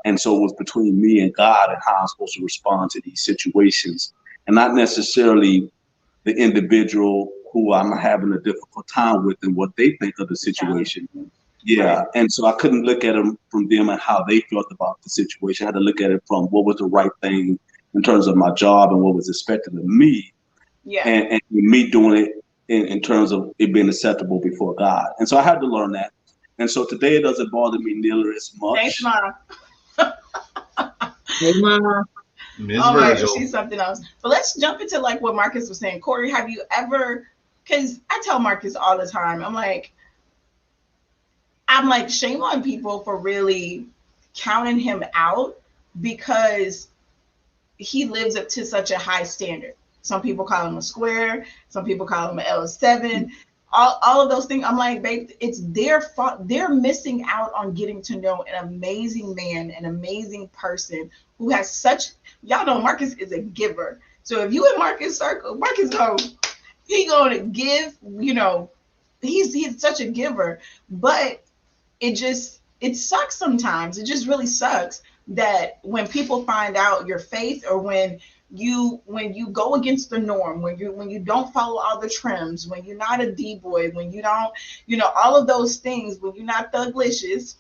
Speaker 4: And so it was between me and God and how I'm supposed to respond to these situations, and not necessarily the individual who I'm having a difficult time with and what they think of the situation. Yeah. Right. And so I couldn't look at them from them and how they felt about the situation. I had to look at it from what was the right thing in terms of my job and what was expected of me. Yeah. And me doing it in terms of it being acceptable before God. And so I had to learn that. And so today it doesn't bother me nearly as much.
Speaker 1: Thanks, Mom.
Speaker 3: Hey, Mama.
Speaker 1: All right, she's something else. But let's jump into like what Marcus was saying. Corey, have you ever, because I tell Marcus all the time, I'm like, shame on people for really counting him out because he lives up to such a high standard. Some people call him a square. Some people call him an L7. All of those things. I'm like, babe, it's their fault. They're missing out on getting to know an amazing man, an amazing person who has such. Y'all know Marcus is a giver. So if you in Marcus' circle, Marcus he gonna give. You know, he's such a giver. But it sucks sometimes. It just really sucks that when people find out your faith, or when you go against the norm, when you don't follow all the trims, when you're not a D-boy, when you don't, you know, all of those things, when you're not thuglicious.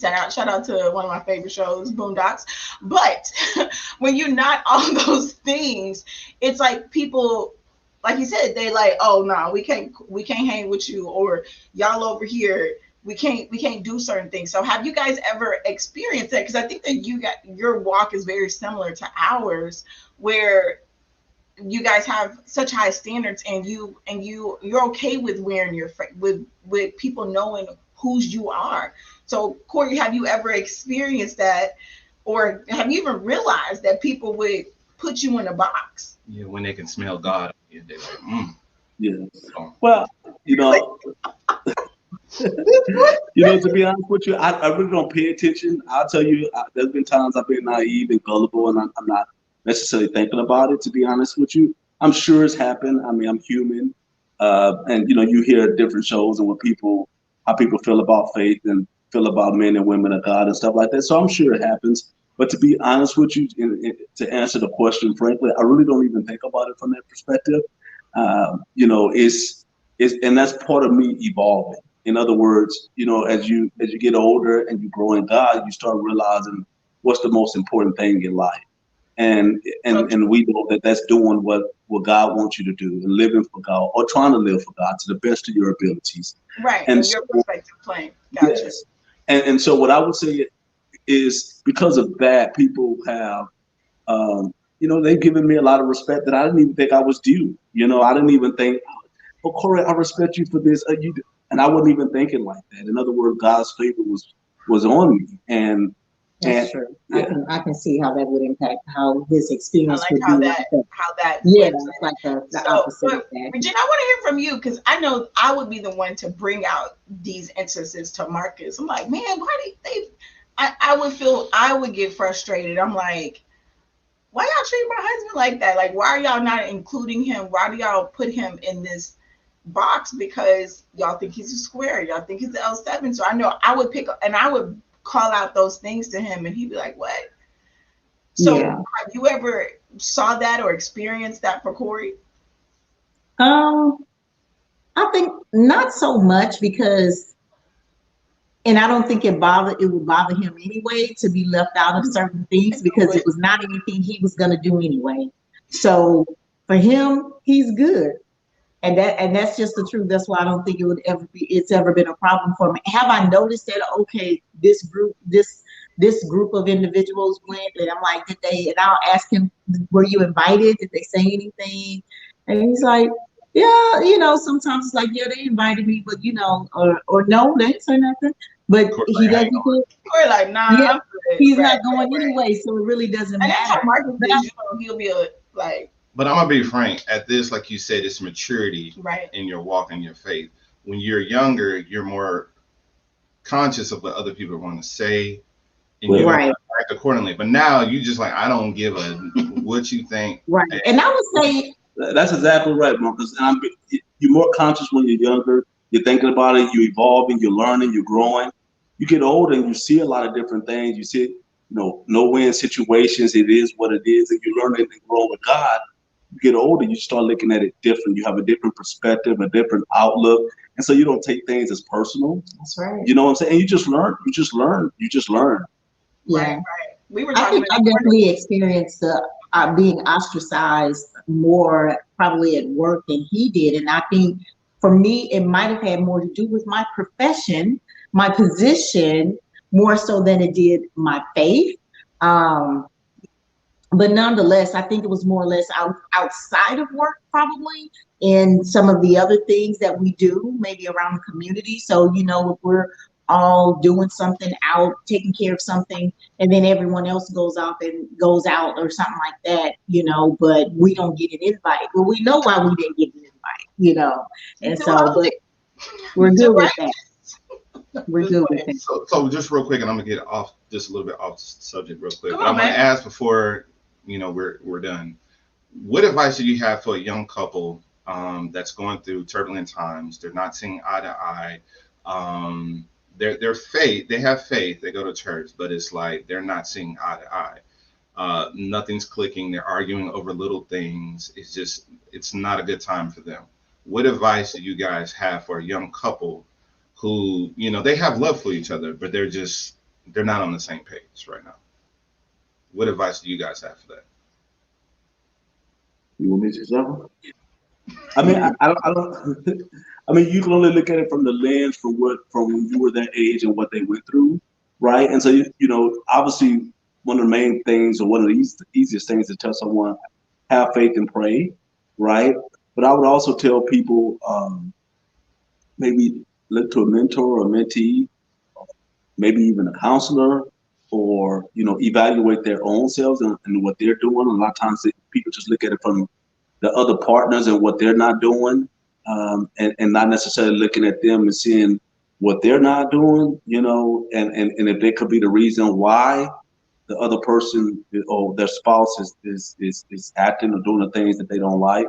Speaker 1: Shout out to one of my favorite shows, Boondocks. But when you're not all those things, it's like people, like you said, they like, oh no, we can't hang with you, or y'all over here, we can't do certain things. So have you guys ever experienced that? Because I think that your walk is very similar to ours, where you guys have such high standards, and you're okay with wearing your with people knowing whose you are. So Corey, have you ever experienced that, or have you even realized that people would put you in a box?
Speaker 2: Yeah, when they can smell God, they're like,
Speaker 4: Yeah. Well, you know. You know, to be honest with you, I really don't pay attention. I'll tell you, there's been times I've been naive and gullible, and I'm not necessarily thinking about it, to be honest with you. I'm sure it's happened. I mean, I'm human. And, you know, you hear different shows and how people feel about faith. And feel about men and women of God and stuff like that. So I'm sure it happens. But to be honest with you, to answer the question frankly, I really don't even think about it from that perspective. You know, and that's part of me evolving. In other words, you know, as you get older and you grow in God, you start realizing what's the most important thing in life. And we know that that's doing what God wants you to do and living for God or trying to live for God to the best of your abilities.
Speaker 1: Right.
Speaker 4: And
Speaker 1: In
Speaker 4: so,
Speaker 1: your perspective, plain. Gotcha.
Speaker 4: yes. And so what I would say is because of that, people have, you know, they've given me a lot of respect that I didn't even think I was due. You know, I didn't even think, oh, Corey, I respect you for this. And I wasn't even thinking like that. In other words, God's favor was on me.
Speaker 3: That's
Speaker 4: And
Speaker 3: true.
Speaker 4: yeah,
Speaker 3: I can see how that would impact how his
Speaker 1: I
Speaker 3: experience
Speaker 1: like
Speaker 3: would be like that.
Speaker 1: how that
Speaker 3: Yeah,
Speaker 1: flips.
Speaker 3: it's like the
Speaker 1: So,
Speaker 3: opposite of
Speaker 1: but
Speaker 3: that.
Speaker 1: Regina, I want to hear from you because I know I would be the one to bring out these instances to Marcus. I'm like, man, why do they? I would get frustrated. I'm like, why y'all treat my husband like that? Like, why are y'all not including him? Why do y'all put him in this box? Because y'all think he's a square. Y'all think he's the L7. So I know I would pick and I would call out those things to him, and he'd be like, what? So
Speaker 3: Yeah.
Speaker 1: have you ever saw that or experienced that for Corey?
Speaker 3: Um, I think not so much because, and I don't think it would bother him anyway to be left out of certain things because it was not anything he was going to do anyway. So for him, he's good. And that's just the truth. That's why I don't think it's ever been a problem for me. Have I noticed that, okay, this group of individuals went, and I'm like, and I'll ask him, were you invited? Did they say anything? And he's like, yeah, you know, sometimes it's like, yeah, they invited me, but you know, or no, they didn't say nothing. But he doesn't do it.
Speaker 1: We're like, nah,
Speaker 3: Yeah,
Speaker 1: I'm good.
Speaker 3: he's
Speaker 1: Right,
Speaker 3: not going
Speaker 1: right.
Speaker 3: anyway, so it really doesn't
Speaker 1: And that's how
Speaker 3: matter.
Speaker 1: Marcus
Speaker 3: But
Speaker 1: is, you know, he'll be like,
Speaker 2: But I'm gonna be frank. At this, like you said, it's maturity
Speaker 1: right.
Speaker 2: in your walk and your faith. When you're younger, you're more conscious of what other people want to say, and you don't
Speaker 3: Right.
Speaker 2: act accordingly. But now you just like, I don't give a what you think.
Speaker 3: Right. And I would say,
Speaker 4: that's exactly right, Marcus. And you're more conscious when you're younger. You're thinking about it. You're evolving. You're learning. You're growing. You get older and you see a lot of different things. You see, you know, no-win situations. It is what it is, and you're learning and growing with God. You get older, you start looking at it different. You have a different perspective, a different outlook, and so you don't take things as personal.
Speaker 3: that's right.
Speaker 4: You know what I'm saying? And you just learn. You just learn. You just learn.
Speaker 3: Yeah.
Speaker 1: Right, right. We were
Speaker 3: I
Speaker 1: talking
Speaker 3: think I definitely experienced being ostracized more probably at work than he did. And I think for me, it might have had more to do with my profession, my position, more so than it did my faith. Um, but nonetheless, I think it was more or less outside of work, probably, in some of the other things that we do, maybe around the community. So, you know, if we're all doing something out, taking care of something, and then everyone else goes out or something like that, you know, but we don't get an invite. Well, we know why we didn't get an invite, you know, and so, but we're good with that. We're good with that.
Speaker 2: So just real quick, and I'm gonna get off just a little bit off subject real quick.
Speaker 1: Come
Speaker 2: But
Speaker 1: on,
Speaker 2: I'm gonna
Speaker 1: man.
Speaker 2: ask before we're done. What advice do you have for a young couple that's going through turbulent times? They're not seeing eye to eye. Their faith, they have faith, they go to church, but it's like they're not seeing eye to eye. Nothing's clicking. They're arguing over little things. It's not a good time for them. What advice do you guys have for a young couple who, they have love for each other, but they're not on the same page right now? What advice do you guys have for that?
Speaker 4: You want me to say something? I mean, I don't. I mean, you can only look at it from the lens from when you were that age and what they went through, right? And so obviously, one of the main things or one of the easiest things to tell someone, have faith and pray, right? But I would also tell people, maybe look to a mentor or a mentee, maybe even a counselor, or evaluate their own selves and what they're doing. A lot of times people just look at it from the other partners and what they're not doing, and not necessarily looking at them and seeing what they're not doing, and if they could be the reason why the other person or their spouse is acting or doing the things that they don't like.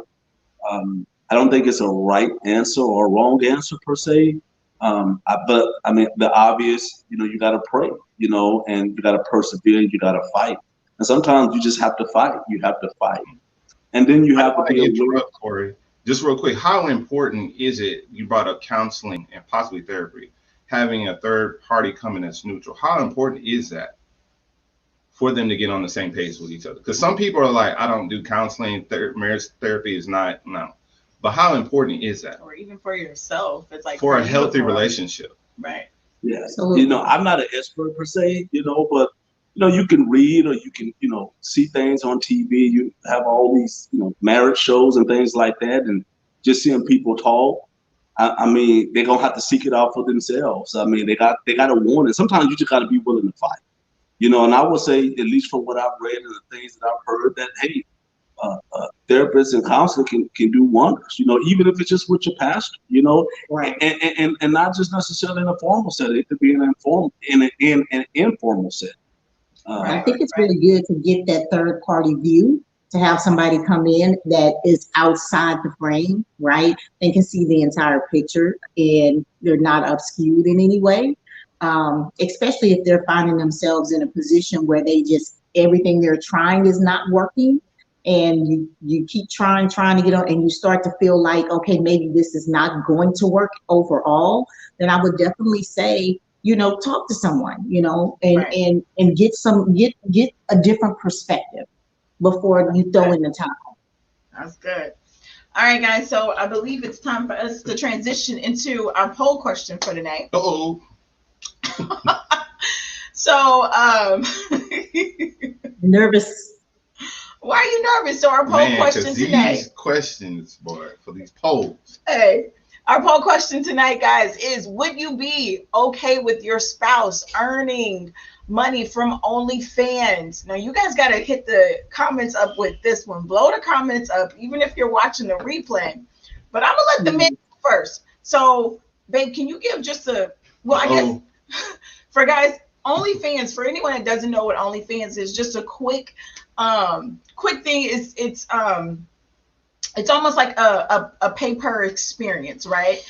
Speaker 4: I don't think it's a right answer or a wrong answer per se. But I mean, the obvious, you got to pray, and you got to persevere, you got to fight. And sometimes you just have to fight. You have to fight. And then you
Speaker 2: I
Speaker 4: have
Speaker 2: don't
Speaker 4: to
Speaker 2: want
Speaker 4: be
Speaker 2: to
Speaker 4: aware.
Speaker 2: interrupt, Corey. Just real quick, how important is it? You brought up counseling and possibly therapy, having a third party coming as neutral. How important is that for them to get on the same page with each other? Because some people are like, I don't do counseling. Marriage therapy is not, no. But how important is that
Speaker 1: Or even for yourself, it's like
Speaker 2: for
Speaker 1: for
Speaker 2: a
Speaker 1: you to
Speaker 2: healthy
Speaker 1: grow.
Speaker 2: relationship?
Speaker 1: Right.
Speaker 4: Yeah.
Speaker 3: Absolutely.
Speaker 4: I'm not an expert per se, but you can read, or you can, see things on TV. You have all these, marriage shows and things like that, and just seeing people talk. I mean, they're gonna have to seek it out for themselves. I mean, they got to want it. Sometimes you just got to be willing to fight. And I would say, at least from what I've read and the things that I've heard, that hey, therapists and counselors can do wonders. Even if it's just with your pastor.
Speaker 3: Right.
Speaker 4: And not just necessarily in a formal setting. It could be in an informal setting.
Speaker 3: I
Speaker 1: Right.
Speaker 3: think it's
Speaker 1: Right.
Speaker 3: really good to get that third party view, to have somebody come in that is outside the frame, right? And can see the entire picture and they're not obscured in any way. Especially if they're finding themselves in a position where they just, everything they're trying is not working. And you keep trying to get on, and you start to feel like, okay, maybe this is not going to work overall. Then I would definitely say, talk to someone, and
Speaker 1: Right.
Speaker 3: and get a different perspective before you throw in the towel.
Speaker 1: That's good. All right, guys. So I believe it's time for us to transition into our poll question for tonight.
Speaker 2: Uh-oh.
Speaker 1: So,
Speaker 3: Nervous.
Speaker 1: why are you nervous? So our poll
Speaker 2: Man,
Speaker 1: question
Speaker 2: because
Speaker 1: tonight.
Speaker 2: these questions, boy, for these polls.
Speaker 1: Hey, our poll question tonight, guys, is: would you be okay with your spouse earning money from OnlyFans? Now, you guys got to hit the comments up with this one. Blow the comments up, even if you're watching the replay. But I'm gonna let the men go first. So, babe, can you give just a well? I guess for guys, OnlyFans. For anyone that doesn't know what OnlyFans is, just a quick thing is it's almost like a pay per experience, right?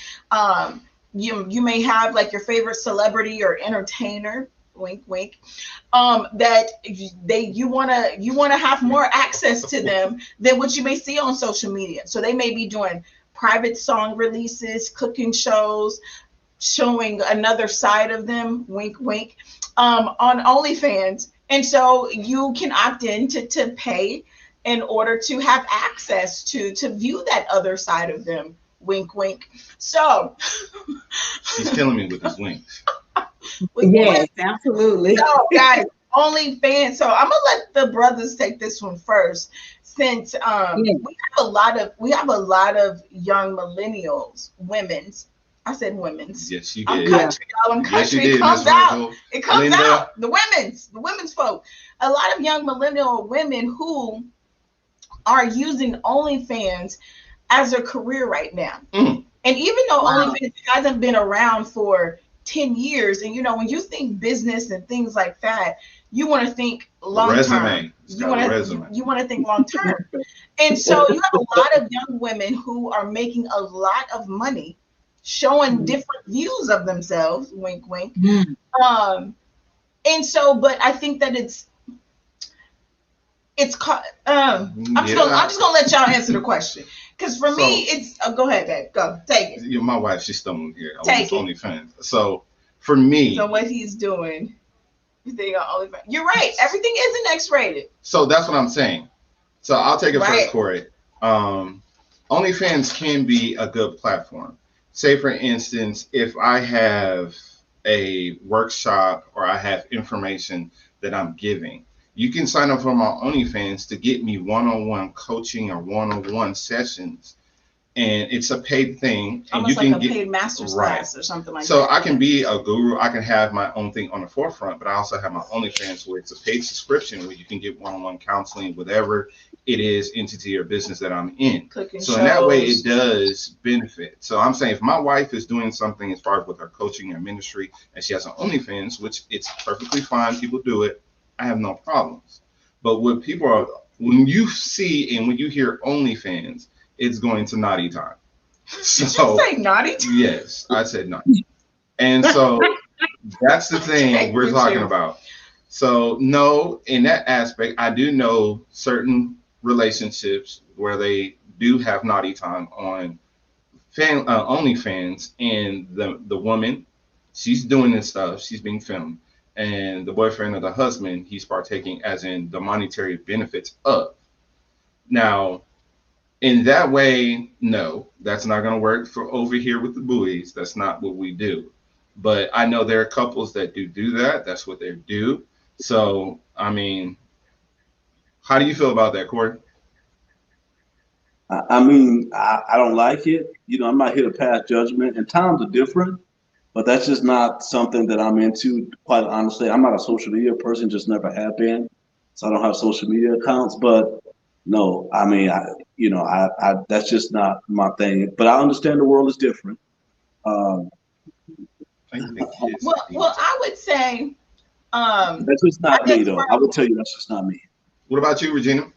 Speaker 1: You may have like your favorite celebrity or entertainer, wink wink, that you wanna have more access to them than what you may see on social media. So they may be doing private song releases, cooking shows, showing another side of them, wink wink, on OnlyFans. And so you can opt in to pay in order to have access to view that other side of them, wink wink. So
Speaker 2: He's killing me with his winks.
Speaker 3: Yes, absolutely.
Speaker 1: so guys, OnlyFans. So I'm gonna let the brothers take this one first, since
Speaker 3: Yeah.
Speaker 1: we have a lot of young millennials, women's. I said women's.
Speaker 2: Yes, you
Speaker 1: I'm
Speaker 2: did.
Speaker 3: Yeah.
Speaker 1: country, y'all. I'm
Speaker 2: Yes,
Speaker 1: country.
Speaker 2: you did,
Speaker 1: It comes
Speaker 2: Miss
Speaker 1: out.
Speaker 2: Virgil.
Speaker 1: It comes
Speaker 2: Linda.
Speaker 1: out. The women's folk. A lot of young millennial women who are using OnlyFans as a career right now.
Speaker 2: Mm.
Speaker 1: And even though
Speaker 3: Wow.
Speaker 1: OnlyFans hasn't been around for 10 years, and when you think business and things like that, you want to think long term.
Speaker 2: Resume. It's
Speaker 1: You
Speaker 2: got a
Speaker 1: want
Speaker 2: resume.
Speaker 1: to think long term. And so you have a lot of young women who are making a lot of money showing different views of themselves, wink wink.
Speaker 3: Mm.
Speaker 1: And so, but I think that I'm just gonna let y'all answer the question, because for me it's go ahead, babe, go take it.
Speaker 2: My wife, she's stumbling here.
Speaker 1: Take it.
Speaker 2: OnlyFans. So for me,
Speaker 1: So what he's doing, you think on OnlyFans? You're right. Everything isn't X-rated.
Speaker 2: so that's what I'm saying. So I'll take it
Speaker 1: Right.
Speaker 2: first, Corey. OnlyFans can be a good platform. Say, for instance, if I have a workshop or I have information that I'm giving, you can sign up for my OnlyFans to get me one-on-one coaching or one-on-one sessions. And it's a paid thing. And
Speaker 1: Almost
Speaker 2: you
Speaker 1: like
Speaker 2: can
Speaker 1: a paid master's
Speaker 2: right.
Speaker 1: class or something like
Speaker 2: So
Speaker 1: that.
Speaker 2: I can be a guru. I can have my own thing on the forefront, but I also have my OnlyFans where it's a paid subscription where you can get one-on-one counseling, whatever it is, entity or business that I'm in.
Speaker 1: Cooking
Speaker 2: So in that way,
Speaker 1: shows.
Speaker 2: it does benefit. So I'm saying if my wife is doing something as far as with her coaching and ministry, and she has an OnlyFans, which it's perfectly fine, people do it, I have no problems. But what people are, when you see and when you hear OnlyFans, it's going to naughty time.
Speaker 1: Did you
Speaker 2: So
Speaker 1: say naughty?
Speaker 2: yes, I said no. And so that's the thing we're talking about. So, that's the thing we're talking about. So, no, in that aspect, I do know certain relationships where they do have naughty time on OnlyFans, and the woman, she's doing this stuff, she's being filmed, and the boyfriend or the husband, he's partaking as in the monetary benefits of. Now, in that way, no, that's not going to work for over here with the buoys. That's not what we do. But I know there are couples that do that. That's what they do. So, I mean, how do you feel about that, Corey?
Speaker 4: I don't like it. I'm not here to pass judgment, and times are different, but that's just not something that I'm into. Quite honestly, I'm not a social media person, just never have been. So I don't have social media accounts. But no, I that's just not my thing. But I understand the world is different.
Speaker 1: Well, I would say
Speaker 4: that's just not me, though. I would tell you that's just not me.
Speaker 2: What about you, Regina?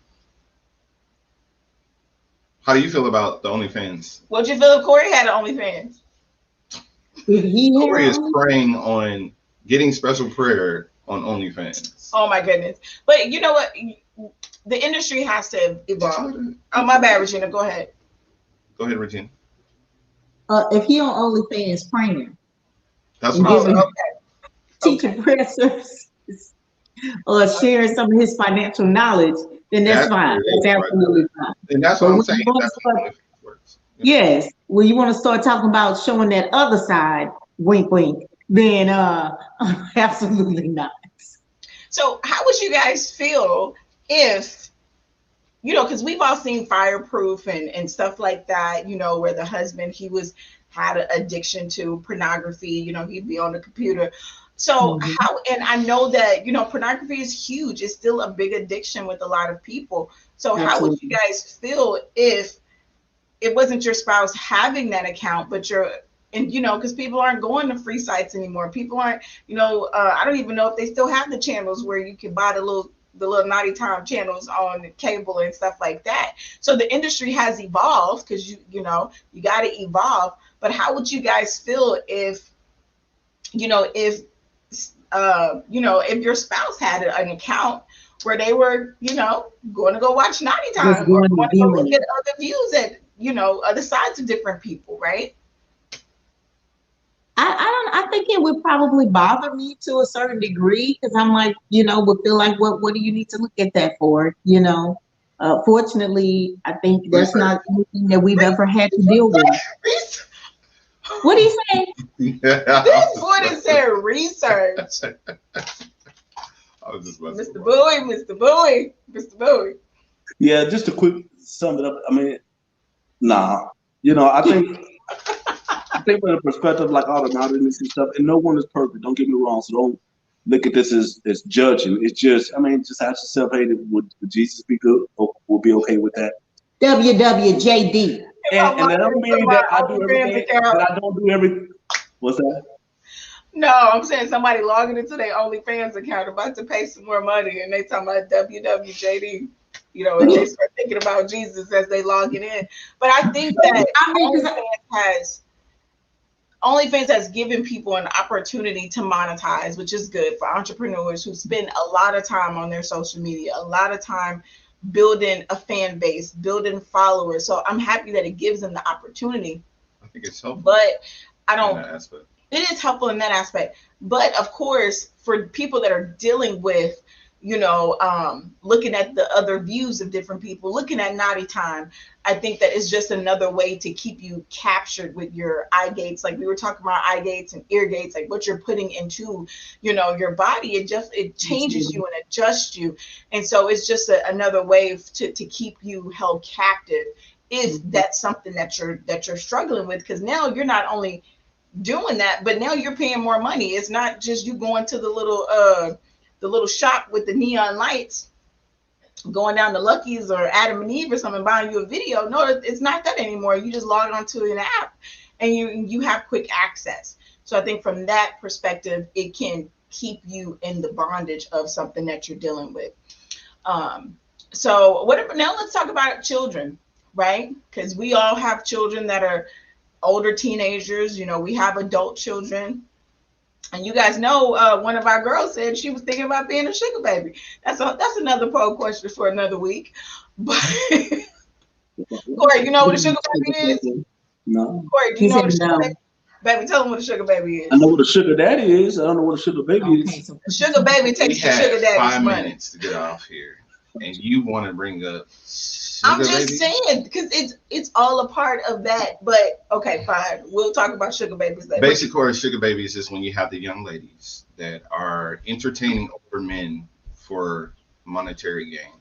Speaker 2: How do you feel about the OnlyFans?
Speaker 1: What'd you feel if Corey had an OnlyFans?
Speaker 2: Corey is praying on getting special prayer on OnlyFans.
Speaker 1: Oh my goodness! But you know what? The industry has to evolve. Oh, my bad, Regina. Go ahead.
Speaker 2: Go ahead, Regina.
Speaker 3: If he on OnlyFans praying,
Speaker 2: that's what I'm saying.
Speaker 3: Teaching prayer services or sharing some of his financial knowledge, then that's fine. That's absolutely fine.
Speaker 2: And that's what I'm saying.
Speaker 3: Yes. When you want to start talking about showing that other side, wink, wink, then absolutely not.
Speaker 1: So how would you guys feel if, because we've all seen Fireproof and stuff like that, where the husband, had an addiction to pornography, he'd be on the computer. So and I know that, pornography is huge. It's still a big addiction with a lot of people. So how would you guys feel if it wasn't your spouse having that account, but because people aren't going to free sites anymore. People aren't, I don't even know if they still have the channels where you can buy the little naughty time channels on cable and stuff like that. So the industry has evolved because you got to evolve. But how would you guys feel if if your spouse had an account where they were, going to go watch naughty time or going to go look at other views at, other sides of different people, right?
Speaker 3: I think it would probably bother me to a certain degree because I'm like, would feel like, what do you need to look at that for? Fortunately, I think that's not anything that we've ever had to deal with. What do you say?
Speaker 1: This boy done said research.
Speaker 2: I was just
Speaker 1: Mr. Bowie.
Speaker 4: Yeah, just to quick sum it up. I mean, nah. I think from the perspective like all the naughtiness and stuff, and no one is perfect. Don't get me wrong. So don't look at this as judging. It's just, just ask yourself, hey, would Jesus be good? Or will be okay with that?
Speaker 3: WWJD.
Speaker 4: And that don't mean that I do everything. That I don't do everything. What's that?
Speaker 1: No, I'm saying somebody logging into their OnlyFans account about to pay some more money, and they talking about WWJD. And they start thinking about Jesus as they log it in. But I think that OnlyFans has given people an opportunity to monetize, which is good for entrepreneurs who spend a lot of time on their social media, a lot of time building a fan base, building followers. So I'm happy that it gives them the opportunity.
Speaker 2: I think it's helpful.
Speaker 1: But I don't.
Speaker 2: In that aspect.
Speaker 1: It is helpful in that aspect. But of course, for people that are dealing with, looking at the other views of different people, looking at naughty time, I think that is just another way to keep you captured with your eye gates. Like we were talking about eye gates and ear gates, like what you're putting into, your body. It changes you and adjusts you. And so it's just another way to keep you held captive if that's something that you're struggling with. Because now you're not only doing that, but now you're paying more money. It's not just you going to the little shop with the neon lights, going down to Lucky's or Adam and Eve or something, buying you a video. No, it's not that anymore. You just log onto an app and you have quick access. So I think from that perspective, it can keep you in the bondage of something that you're dealing with. So whatever. Now let's talk about children, right? Because we all have children that are older teenagers. We have adult children. And you guys know, one of our girls said she was thinking about being a sugar baby. That's another poll question for another week. But Corey, you know what a sugar baby is?
Speaker 4: No.
Speaker 1: Corey, do you
Speaker 3: He
Speaker 1: know what a
Speaker 3: said
Speaker 1: sugar
Speaker 3: no.
Speaker 1: baby? Baby, tell them what a sugar baby is.
Speaker 4: I know what a sugar daddy is. I don't know what a sugar baby
Speaker 3: Okay,
Speaker 4: is.
Speaker 3: so
Speaker 1: Sugar baby
Speaker 2: We
Speaker 1: takes the
Speaker 2: had
Speaker 1: sugar daddy's
Speaker 2: 5
Speaker 1: money.
Speaker 2: minutes to get off here, and you want to bring up
Speaker 1: I'm
Speaker 2: sugar
Speaker 1: just
Speaker 2: baby?
Speaker 1: saying, because it's all a part of that. But okay, fine. We'll talk about sugar babies later.
Speaker 2: Basic core of sugar babies is when you have the young ladies that are entertaining older men for monetary gain.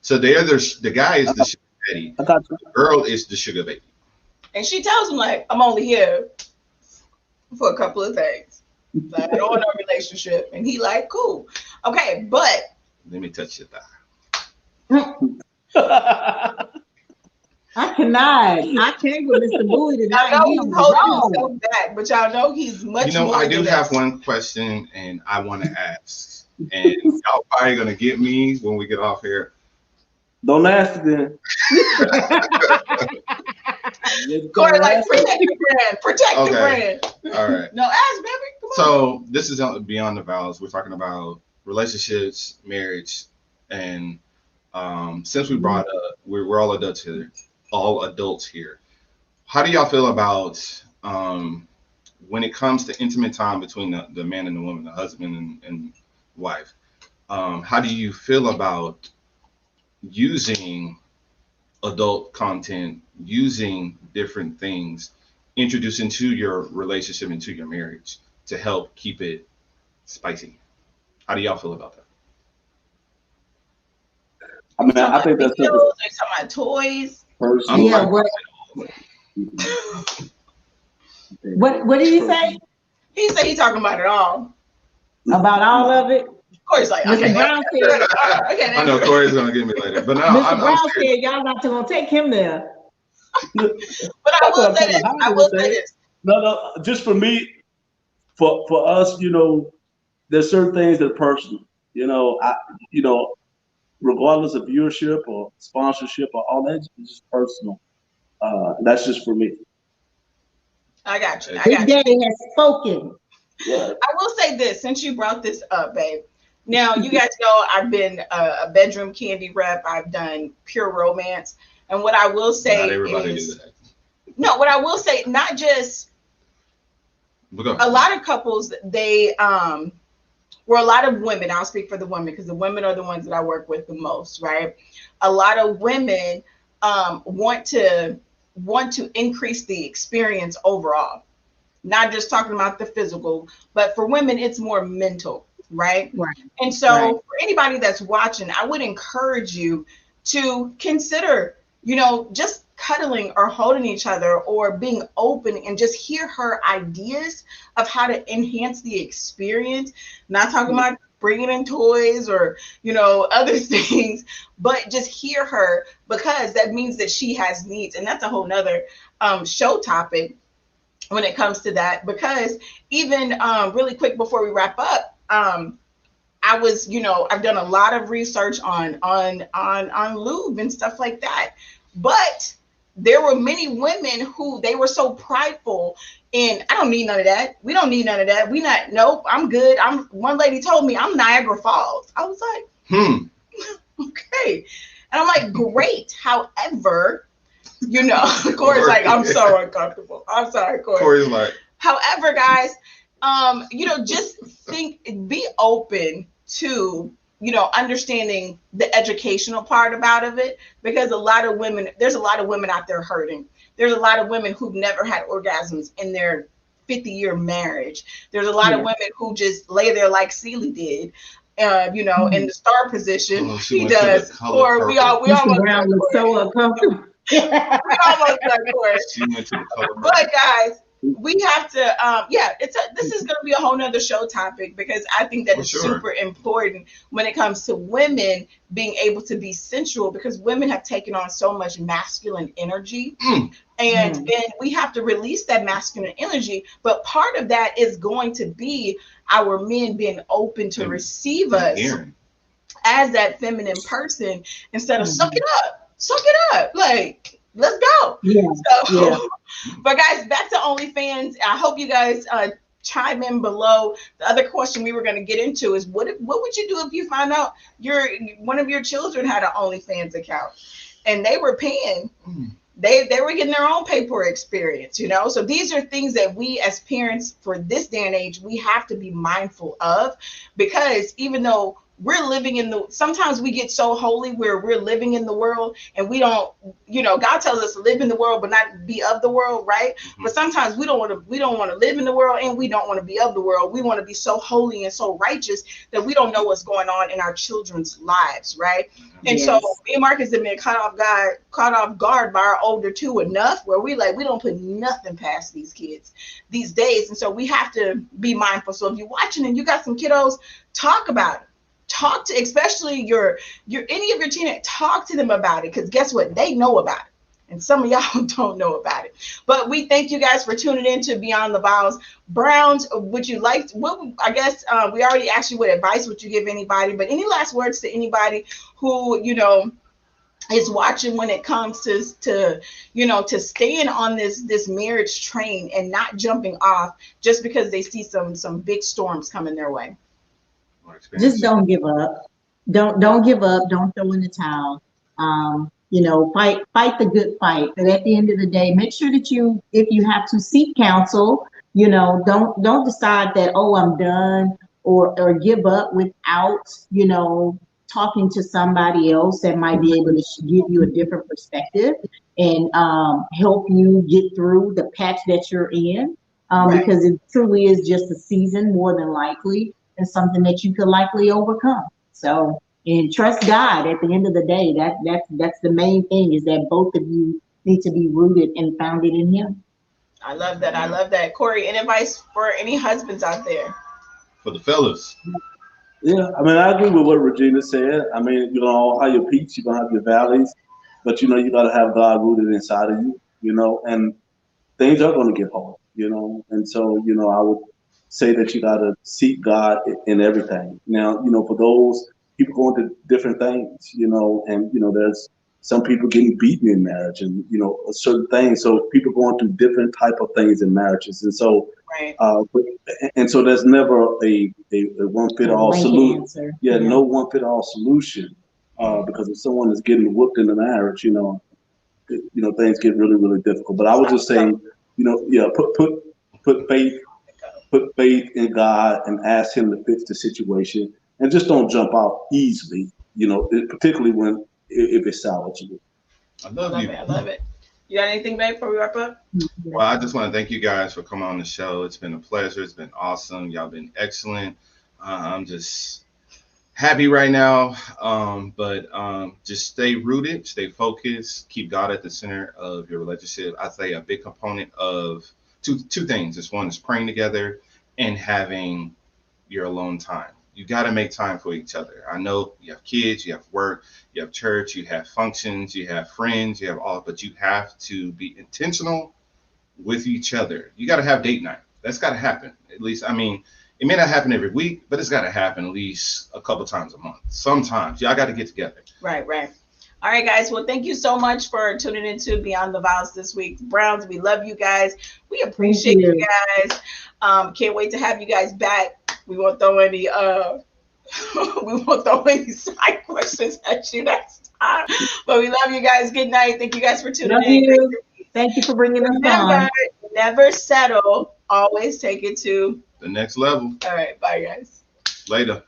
Speaker 2: So they are the guy is the sugar daddy,
Speaker 4: I got you.
Speaker 2: the girl is the sugar baby.
Speaker 1: And she tells him, like, I'm only here for a couple of things. Like, I don't want no relationship. And he like, cool. Okay, but
Speaker 2: Let me touch your thigh.
Speaker 3: I cannot. I can't with Mr. Bowie tonight.
Speaker 1: I know
Speaker 3: He
Speaker 1: he's
Speaker 3: on the
Speaker 1: holding
Speaker 3: road.
Speaker 1: himself back, but y'all know he's much more
Speaker 2: I do
Speaker 1: than
Speaker 2: have
Speaker 1: that.
Speaker 2: one question, and I want to ask, and y'all probably gonna get me when we get off here.
Speaker 4: Don't ask then.
Speaker 1: Corey, like, protect the brand. Protect the
Speaker 2: Okay.
Speaker 1: brand.
Speaker 2: All right.
Speaker 1: No, ask, baby. Come on.
Speaker 2: So this is beyond the vows. We're talking about relationships, marriage, and since we brought up, we're all adults here. How do y'all feel about when it comes to intimate time between the man and the woman, the husband and wife? How do you feel about using adult content, using different things, introduced into your relationship, into your marriage to help keep it spicy? How do y'all feel about that?
Speaker 4: I mean, I think that's
Speaker 1: videos, they're talking about toys.
Speaker 4: personal.
Speaker 3: Yeah, what did he say?
Speaker 1: He said he's talking about it all.
Speaker 3: About all of it?
Speaker 1: Corey's like,
Speaker 3: Mr.
Speaker 1: okay.
Speaker 3: Brown said,
Speaker 2: I know Corey's gonna get me later, but no,
Speaker 3: Mr.
Speaker 2: I'm
Speaker 3: Brown
Speaker 2: serious.
Speaker 3: said y'all not gonna take him there.
Speaker 1: But I will say this. I will say this.
Speaker 4: No, just for me, for us, there's certain things that are personal. Regardless of viewership or sponsorship or all that, it's just personal. That's just for me.
Speaker 1: I got you.
Speaker 3: Big Daddy has spoken.
Speaker 4: Yeah.
Speaker 1: I will say this, since you brought this up, babe. Now, you guys know I've been a bedroom candy rep. I've done pure romance. And what I will say
Speaker 2: Not everybody
Speaker 1: is,
Speaker 2: do that.
Speaker 1: no, what I will say, not just a lot of couples, they were a lot of women. I'll speak for the women because the women are the ones that I work with the most, right? A lot of women want to increase the experience overall. Not just talking about the physical, but for women, it's more mental, right?
Speaker 3: Right.
Speaker 1: And so
Speaker 3: Right.
Speaker 1: for anybody that's watching, I would encourage you to consider, just cuddling or holding each other or being open and just hear her ideas of how to enhance the experience. Not talking about bringing in toys or, other things, but just hear her, because that means that she has needs. And that's a whole nother show topic when it comes to that, because even really quick before we wrap up, I was, I've done a lot of research on lube and stuff like that, but there were many women who they were so prideful in, I don't need none of that. We don't need none of that. Nope, I'm good. One lady told me I'm Niagara Falls. I was like, okay. And I'm like, great. However, Corey's like, I'm so uncomfortable. I'm sorry, Corey.
Speaker 2: Corey's like,
Speaker 1: however, guys, just be open to, understanding the educational part of it, because there's a lot of women out there hurting. There's a lot of women who've never had orgasms in their 50-year marriage. There's a lot of women who just lay there like Celie did, in the star position. He does. Or we almost
Speaker 3: Brown was so uncomfortable.
Speaker 1: we almost got Corey.
Speaker 2: she went to the color.
Speaker 1: But guys, we have to this is going to be a whole nother show topic, because I think that it's super important when it comes to women being able to be sensual, because women have taken on so much masculine energy, and we have to release that masculine energy. But part of that is going to be our men being open to receive us as that feminine person, instead of suck it up, like, let's go. But guys, back to OnlyFans. I hope you guys chime in below. The other question we were going to get into is what would you do if you find out one of your children had an OnlyFans account and they were paying? They were getting their own paper experience, you know? So these are things that we as parents for this day and age, we have to be mindful of, because even though we're living sometimes we get so holy where we're living in the world and we don't, God tells us to live in the world but not be of the world, right? But sometimes we don't want to live in the world and we don't want to be of the world. We want to be so holy and so righteous that we don't know what's going on in our children's lives, right? And so me and Marcus have been caught off guard by our older two enough where we don't put nothing past these kids these days. And so we have to be mindful. So if you're watching and you got some kiddos, talk about it. Talk to, especially your any of your teenagers, talk to them about it, because guess what? They know about it. And some of y'all don't know about it. But we thank you guys for tuning in to Beyond the Vowz. Browns, would you like, I guess we already asked you what advice would you give anybody, but any last words to anybody who, is watching when it comes to staying on this marriage train and not jumping off just because they see some big storms coming their way?
Speaker 3: Just don't give up. Don't give up. Don't throw in the towel. Fight the good fight. But at the end of the day, make sure that if you have to seek counsel, don't decide that, oh, I'm done, or give up without, talking to somebody else that might be able to give you a different perspective and help you get through the patch that you're in, because it truly is just a season, more than likely, and something that you could likely overcome. So, and trust God. At the end of the day, that's the main thing, is that both of you need to be rooted and founded in Him. I
Speaker 1: love that. I love that. Corey, any advice for any husbands out there?
Speaker 2: For the fellas.
Speaker 4: Yeah, I agree with what Regina said. You're going to all have your peaks, you're going to have your valleys, but you got to have God rooted inside of you, and things are going to get hard, and so, I would say that you got to seek God in everything. Now, for those people going to different things, and, there's some people getting beaten in marriage and, certain things. So people going through different type of things in marriages. And so, so there's never a one fit all solution. Yeah, no one fit all solution. Because if someone is getting whooped in the marriage, things get really, really difficult. But I would just say, put faith in God and ask Him to fix the situation, and just don't jump out easily, particularly if it's salvageable.
Speaker 2: I love you.
Speaker 1: I love it. You got anything, babe, before we wrap up?
Speaker 2: Well, I just want to thank you guys for coming on the show. It's been a pleasure. It's been awesome. Y'all been excellent. I'm just happy right now. But just stay rooted, stay focused, keep God at the center of your relationship. I say a big component of two things. This one is praying together and having your alone time. You got to make time for each other. I know you have kids, you have work, you have church, you have functions, you have friends, you have all, but you have to be intentional with each other. You got to have date night. That's got to happen. At least, it may not happen every week, but it's got to happen at least a couple times a month. Sometimes y'all got to get together.
Speaker 1: Right. All right, guys. Well, thank you so much for tuning into Beyond the Vowz this week. Browns, we love you guys. We appreciate you guys. Can't wait to have you guys back. We won't throw any side questions at you next time. But we love you guys. Good night. Thank you guys for tuning in.
Speaker 3: Thank you for bringing us on.
Speaker 1: Never settle. Always take it to
Speaker 2: the next level.
Speaker 1: All right. Bye, guys.
Speaker 2: Later.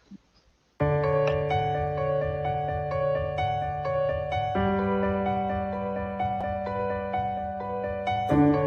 Speaker 5: Thank you.